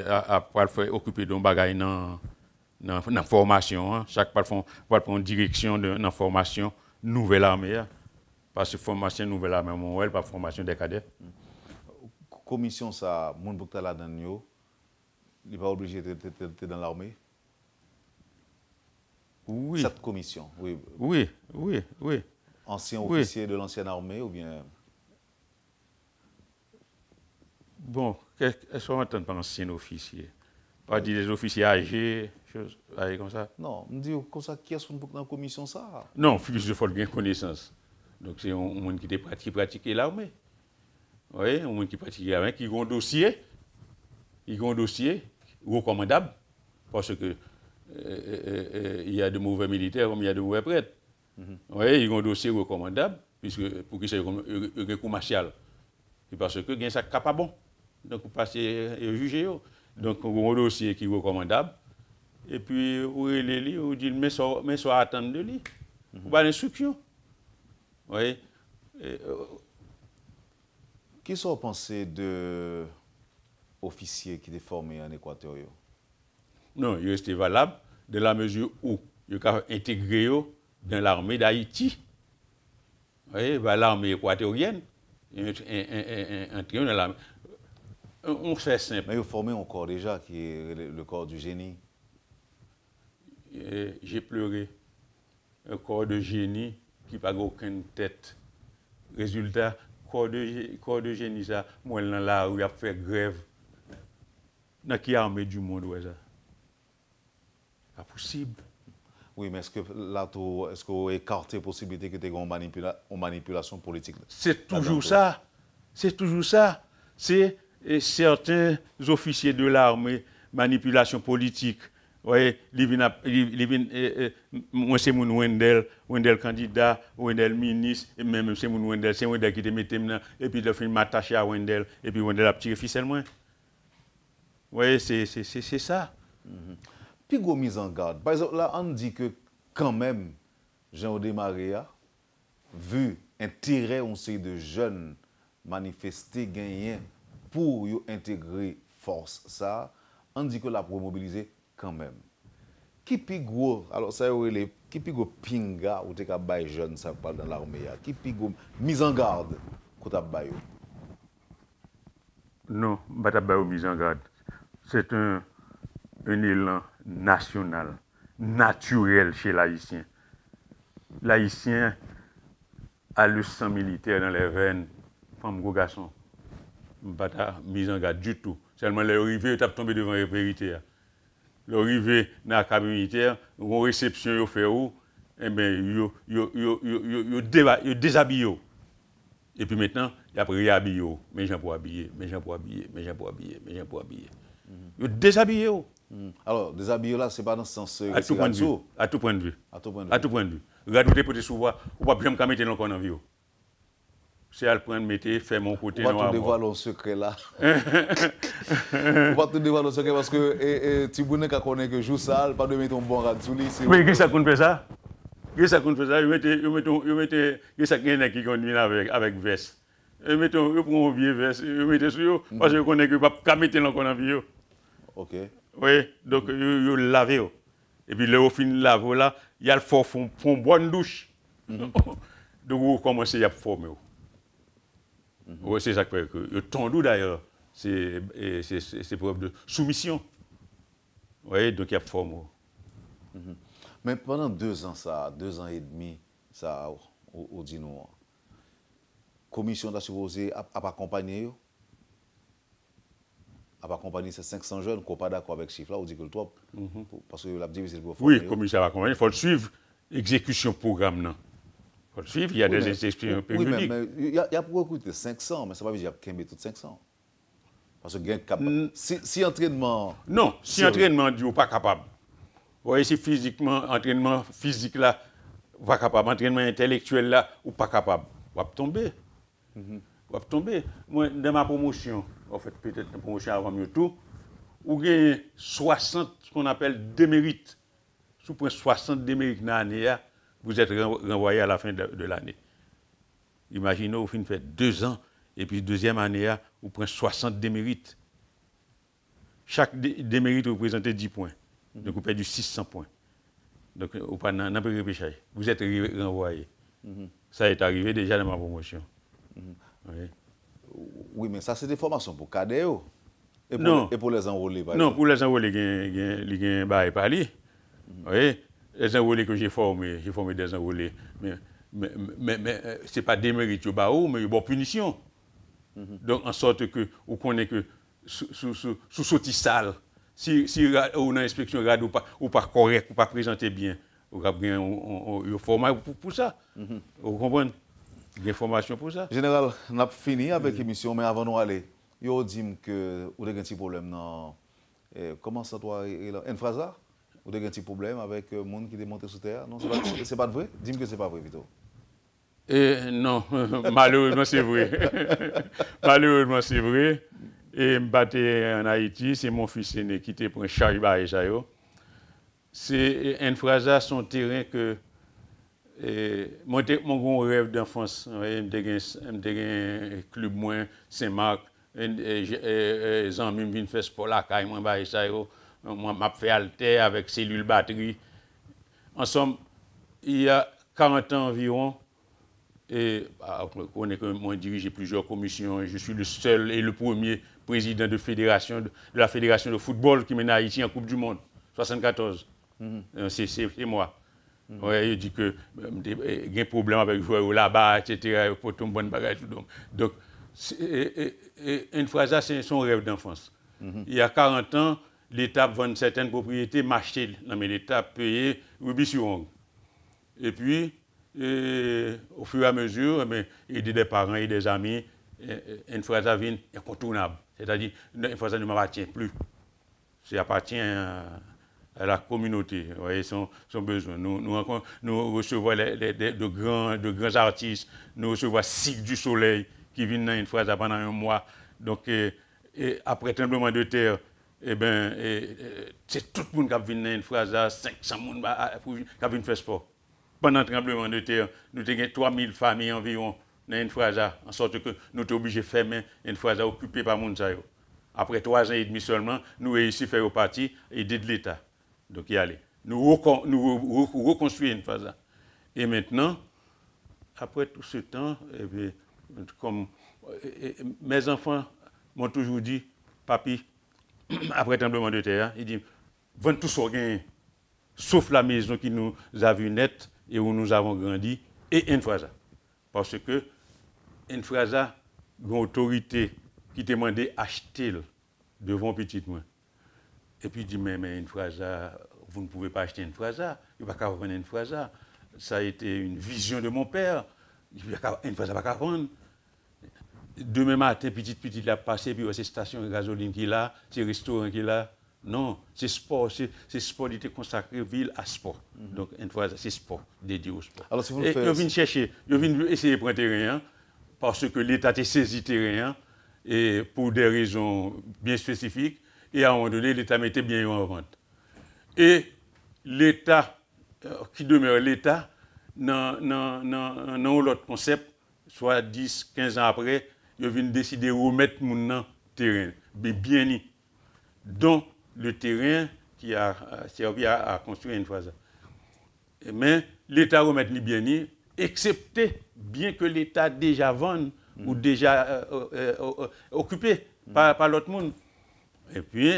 après occuper d'un bagage dans la formation. Hein. Chaque va prendre direction de la formation nouvelle armée. Parce que formation nouvelle armée, pas formation des cadets. Commission ça, moun pour que tu là dans yo, il n'est pas obligé d'être dans l'armée. Oui. Cette commission, oui. Oui. Ancien officier de l'ancienne armée ou bien? Bon, qu'est-ce qu'on entend par ancien officier? Pas dire des officiers âgés, choses comme ça? Non, on dit comme ça, qui est-ce qu'on dans la commission ça? Non, il faut bien connaissance. Donc c'est un monde qui pratique l'armée. Oui, un monde qui pratique l'armée, qui a un dossier, recommandable, parce que il y a de mauvais militaires comme il y a de mauvais prêtres. Oui, ils ont un dossier recommandable, puisque pour qu'ils soient un recours martial. Et parce que il y a ça capable. Donc, vous passez et juger. Donc, on a un dossier qui est recommandable. Et puis, vous dites, mais soit attendre de lui. Vous avez l'instruction. Oui. Qu'est-ce que vous pensez de officiers qui étaient formés en Équateur? Non, il restait valable de la mesure où il a intégré dans l'armée d'Haïti. Oui, l'armée équatorienne. Dans l'armée. On fait simple. Mais vous formez un corps déjà, qui est le corps du génie. J'ai pleuré. Un corps de génie qui n'a aucune tête. Résultat, corps de génie, ça, moi, dans la rue, il a fait grève. Dans quelle armée du monde, ouais, ça? Pas possible. Oui, mais est-ce que vous écartez la possibilité que tu aies une manipulation politique? C'est toujours ça. C'est toujours ça. C'est certains officiers de l'armée, manipulation politique. Ouais, moi c'est mon Wendel candidat, Wendel ministre, et même c'est mon Wendel, c'est Wendel qui te mette maintenant, et puis le film m'attaché à Wendel, et puis Wendel a tiré ficelle moins. Oui, c'est ça. Puis go mise en garde. Par exemple, là, on dit que quand même, Jean-Odé Maria, vu intérêt on sait de jeunes manifester gagner pour intégrer force ça, on dit que la pour mobiliser quand même. Qui pi gros, alors ça qui pi gros pinga ou te ka bay jeune ça parle dans l'armée, qui pi gros mise en garde qu'on t'a bay? Non, pas ta mise en garde. C'est un élan national, naturel chez l'Haïtien. L'Haïtien a le sang militaire dans les veines, femme gros garçon. Pas ta mise en garde du tout. Seulement les arrivés, tu as tombé devant les vérités. L'arrivée dans la carte militaire, une réception, ils font eh bien, ils déshabillent. Et puis maintenant, il y a réhabillé. Mais j'en pour habiller, mais j'en pour habiller, mais j'en pour habiller, mais j'en pour habiller. Ils déshabillent. Alors, déshabiller là, ce n'est pas dans ce sens. À tout point de vue. À tout point de vue. À tout point de vue. À tout point de vue. Regardez pour te souvoir, ou pas bien me mettre dans le vie. C'est à le prendre, mettre, faire mon côté. On va tout dévoiler le secret là. On va tout dévoiler le secret parce que Tibouné qui connaît que joue ça, pas de mettre un bon radio. Oui, qui ça qu'on fait ça? Qui ça qu'on fait ça? Ils mettent qui ça qui conduit avec veste. Ils mettent un vieux veste, ils mettent sur eux parce qu'ils connaissent que pas mettre dans le vie. OK. Oui, donc ils lavent. Et puis le fin lave là, il y a le fort font bonne douche. Donc vous commencez à former. Ouais, c'est ça que le tondou d'ailleurs, c'est preuve de soumission. Vous voyez, donc il y a forme. Mais pendant 2 ans, 2 ans et demi, ça, au Dino, la commission a supposé accompagner ces 500 jeunes qui sont pas d'accord avec ce chiffre-là, on dit que le top, parce que la difficile pour Oui, la commission va accompagner, il faut le suivre, l'exécution programme. Il faut le suivre, il y a des exceptions périodiques. Oui, mais il y a pour recruter 500, mais ça ne veut pas dire qu'il y a toutes 500. Parce que si entraînement... Non, si entraînement dit ou pas capable. Vous voyez, si physiquement, entraînement physique là, pas capable, entraînement intellectuel là, ou pas capable, vous va tomber. Vous va tomber. Moi, dans ma promotion, en fait, peut-être une promotion avant mieux tout, où il y a 60, ce qu'on appelle démérites. Sous point 60 démérites dans l'année, vous êtes renvoyé à la fin de l'année. Imaginez, vous finissez 2 ans, et puis deuxième année, vous prenez 60 démérites. Chaque démérite représente 10 points. Donc, vous perdez 600 points. Donc, vous n'avez pas de repêchage. Vous êtes renvoyé. Ça est arrivé déjà dans ma promotion. Oui, mais ça, c'est des formations pour cadets. Et pour les enrôlés. Non, pour les enrôlés, il y a un bail par lui. Les enrôlés que j'ai formé des enrôlés. Mais ce n'est pas des mérites, mais il y a une punition. Donc, en sorte que vous connaissez que sous sortie sale, si on a une inspection ou pas correct, ou pas présenté bien, vous avez un format pour ça. Vous comprenez? Il y a une formation pour ça. Général, on a fini avec l'émission, mais avant de nous aller, vous dites que vous avez un petit problème dans... Comment ça, toi, Enfraza? Vous avez un petit problème avec le monde qui est monté sous terre? Non, c'est pas vrai? Dis-moi que c'est pas vrai, plutôt. Non, malheureusement, c'est vrai. Malheureusement, c'est vrai. Et je battais en Haïti, c'est mon fils aîné qui était pour un chariba et chayo. C'est Enfraza, son terrain que... mon grand rêve d'enfance, je un club moins Saint-Marc, les amis viennent faire sport là, moi m'a fait alter avec cellule batterie. En somme, il y a 40 ans environ, et on est que moi dirigé plusieurs commissions, je suis le seul et le premier président de la fédération de football qui mène Haïti en Coupe du Monde, 74. C'est moi. Ouais, il dit que il y a un problème avec les joueurs là-bas, etc. Pour tout bon bagage. Donc, Enfraza, c'est son rêve d'enfance. Il y a 40 ans, l'État vend certaines propriétés, m'acheter, mais l'État payait rubis sur ongle. Et puis, au fur et à mesure, il y a des parents et des amis, Enfraza vient incontournable. C'est-à-dire, Enfraza ne m'appartient plus. Ça appartient à la communauté, vous voyez, son besoin. Nous recevons de grands artistes, nous recevons Cycle du Soleil qui viennent dans Enfraza pendant un mois. Donc, après tremblement de terre, c'est tout le monde qui vient dans Enfraza, 500 personnes qui viennent faire sport. Pendant le tremblement de terre, nous avons 3000 familles environ dans Enfraza, en sorte que nous sommes obligés de fermer Enfraza occupé par Mounsayo. Après 3 ans et demi seulement, nous réussissons à faire partie et de l'État. Donc, y aller. Nous reconstruisons Enfraza. Et maintenant, après tout ce temps, comme mes enfants m'ont toujours dit, papi, après le tremblement de terre, ils disent, vendez tout ce qu'on sauf la maison qui nous a vu net et où nous avons grandi, et Enfraza. Parce que Enfraza a une autorité qui demandait acheter devant petit moi. Et puis il dit, mais Enfraza, vous ne pouvez pas acheter Enfraza, il ne va pas vendre Enfraza. Ça a été une vision de mon père. Enfraza ne va pas vendre. Demain matin, petit, il a passé, puis c'est station de gasoline qu'il a, c'est restaurant qu'il a. Non, c'est sport, c'est sport, il était consacré ville à sport. Donc, Enfraza, c'est sport, dédié au sport. Alors, si vous et je viens chercher, je viens essayer de prendre terrain, parce que l'État a saisi terrain, et pour des raisons bien spécifiques, et à un moment donné, l'État mettait bien en vente. Et l'État, qui demeure l'État, dans l'autre concept, soit 10, 15 ans après, ils viennent décider de remettre mon terrain, bien ni. Donc, le terrain qui a servi à construire Enfraza. Mais l'État remet ni bien ni, excepté, bien que l'État déjà vende ou déjà occupé par l'autre monde. Et puis,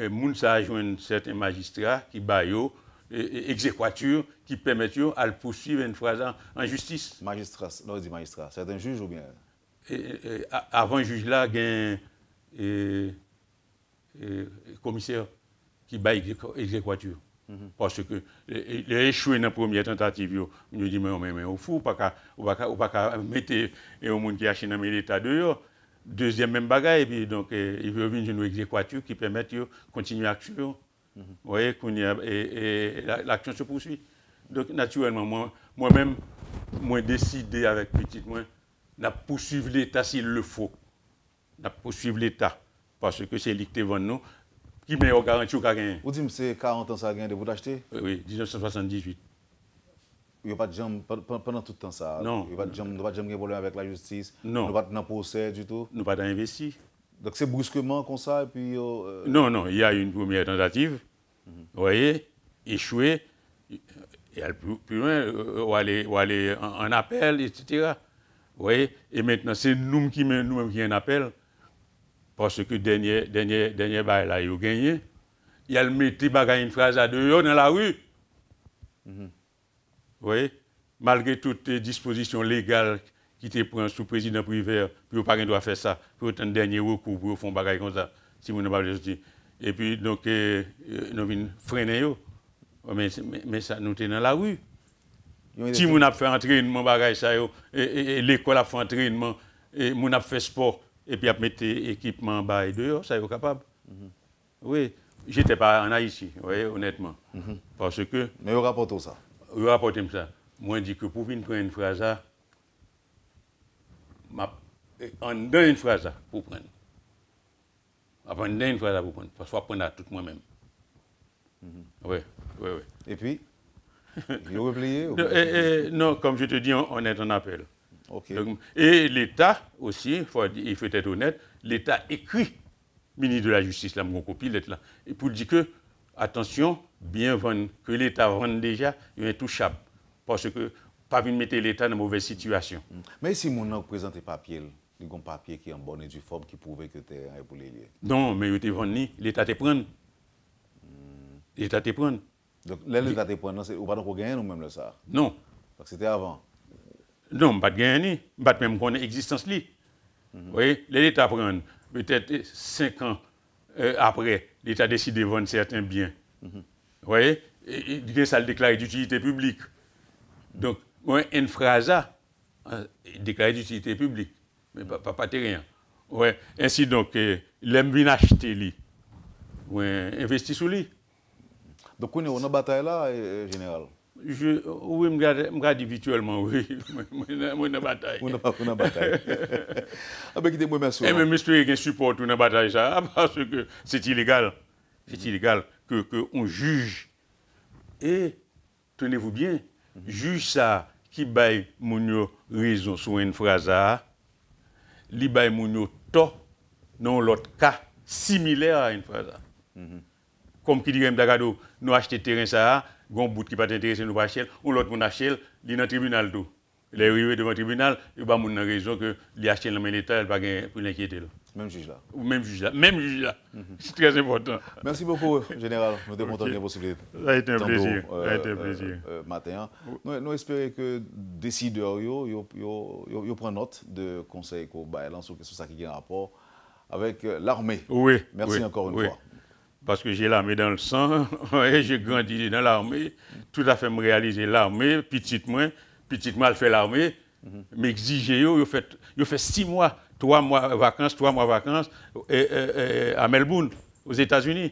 moun ça a joint certains magistrats qui baillent exéquature qui permettent à le poursuivre une phrase en justice. Magistrat, non, dit magistrat, c'est un juge ou bien? Avant le juge là, il y a un commissaire qui baille exéquature. Parce que il a échoué dans la première tentative. Il me dit, mais au fou, ou pas mettre au monde qui a acheté dans l'État dehors. Deuxième même bagaille, et puis donc il veut venir une exéquature qui permet de continuer l'action. Vous voyez, l'action se poursuit. Donc naturellement, moi-même, moi décidé avec petit moi, de poursuivre l'État s'il le faut. De poursuivre l'État. Parce que c'est lui qui vend nous. Qui met en garantie au gagner. Vous dites que c'est 40 ans ça a gagné de vous acheter? Oui, 1978. Il n'y a pas de jambes pendant tout le temps ça? Non. Il n'y a pas de jambes problème avec la justice? Non. Nous pas dans procès du tout? Nous pas investi. Donc c'est brusquement comme ça et puis... Non, il y a eu une première tentative. Vous voyez, échoué. Et plus loin, ou aller en appel, etc. Vous voyez, et maintenant c'est nous qui en appel. Parce que dernier bail là, il a gagné. Il a mis une phrase à dehors dans la rue. Vous voyez, malgré toutes les dispositions légales qui te prennent sous président privé, puis vous ne doit faire ça, puis autant de dernier recours pour faire un bagage comme ça, si vous n'avez pas besoin. Et puis, donc, nous venons freiner. Mais ça, nous sommes dans la rue. Si vous avez fait entraînement, bagage ça, et l'école a fait entraînement, et vous avez fait sport, et puis vous mettez équipement en bas et dehors, ça est capable. Oui, je n'étais pas en Haïti, vous voyez, honnêtement. Parce que... Mais vous rapportez ça? Vous rapportez ça. Moi, je dis que pour venir prendre une phrase, en donne une phrase pour prendre. Après, on donne une phrase pour prendre. Parce que je prendre à tout moi-même. Oui. Et puis, vous repliez? Non, comme je te dis, on est en appel. Okay. Donc, et l'État aussi, il faut être honnête, l'État écrit, ministre de la Justice, là, mon copie, là, et pour dire que, attention, bien vendre, que l'État vende déjà, il est intouchable. Parce que, pas venir mettre l'État dans une mauvaise situation. Mais si mon nom présente un papier, il y a un papier qui est en bonne et due forme qui prouve que tu es un pour les lier. Non, mais il te vend, l'État te prend. L'État te prend. Donc, l'État te prend, ou pas de gagner ou même ça? Non. Parce que c'était avant. Non, pas de gagner, pas même connaître l'existence li. Vous voyez, l'État prend peut-être 5 ans après, l'État décide de vendre certains biens. Vous voyez, il ça le déclaré d'utilité publique. Donc, moi, une phrase déclaré d'utilité publique, mais pas rien. Ouais, ainsi donc, l'aime bien acheter lui, investir sur lui. Donc, on est en bataille là, général? Oui, je me dis virtuellement, oui. Moi, on est en bataille. On est en bataille. Ah, ben, écoutez-moi, merci. Et même espérer qu'il support une bataille, ça, parce que c'est illégal. C'est illégal qu'on juge. Et, tenez-vous bien, juge ça, qui baille mon raison sur une phrase, li baille mon tort dans l'autre cas similaire à une phrase. Comme qui dirait Mdagado, nous achetons terrain ça, gon bout qui pas intéressé nous pas acheter, ou l'autre mon acheter, li dans tribunal tout. Il est arrivé devant le tribunal, il va mon raison que li acheter dans l'État, il pas pour l'inquiéter. Même juge là. Ou même juge là. C'est très important. Merci beaucoup, général. Nous devons donner la possibilité. Ça a été un plaisir. Ça a été un plaisir. Matin. Nous espérons que décideurs yo prennent note de conseils qu'on balance sur ça qui a un rapport avec l'armée. Oui. Merci encore une fois. Parce que j'ai l'armée dans le sang, j'ai grandi dans l'armée, tout à fait me réaliser l'armée, petit moi elle fait l'armée, m'exiger yo fait 6 mois, 3 mois vacances à Melbourne, aux États-Unis.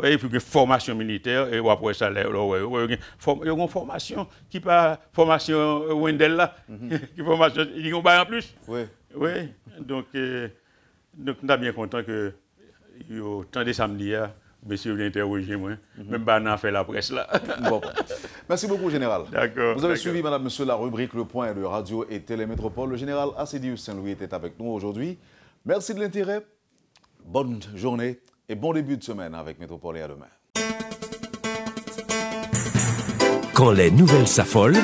Et puis une formation militaire et après ça il y a une formation qui pas formation Wendell là, qui formation ils ont pas en plus. Oui. Donc nous sommes bien contents que tant de samedi monsieur vient interroger moi, même pas n'a fait la presse là. Bon. Merci beaucoup, général. D'accord. Vous avez suivi, madame, monsieur, la rubrique Le Point de Radio et Télémétropole. Le général Assedius Saint-Louis était avec nous aujourd'hui. Merci de l'intérêt. Bonne journée et bon début de semaine avec Métropole et à demain. Quand les nouvelles s'affolent,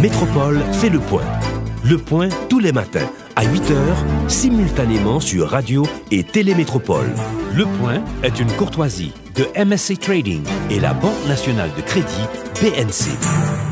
Métropole fait le point. Le point tous les matins à 8h, simultanément sur Radio et Télémétropole. Le Point est une courtoisie de MSC Trading et la Banque nationale de crédit BNC.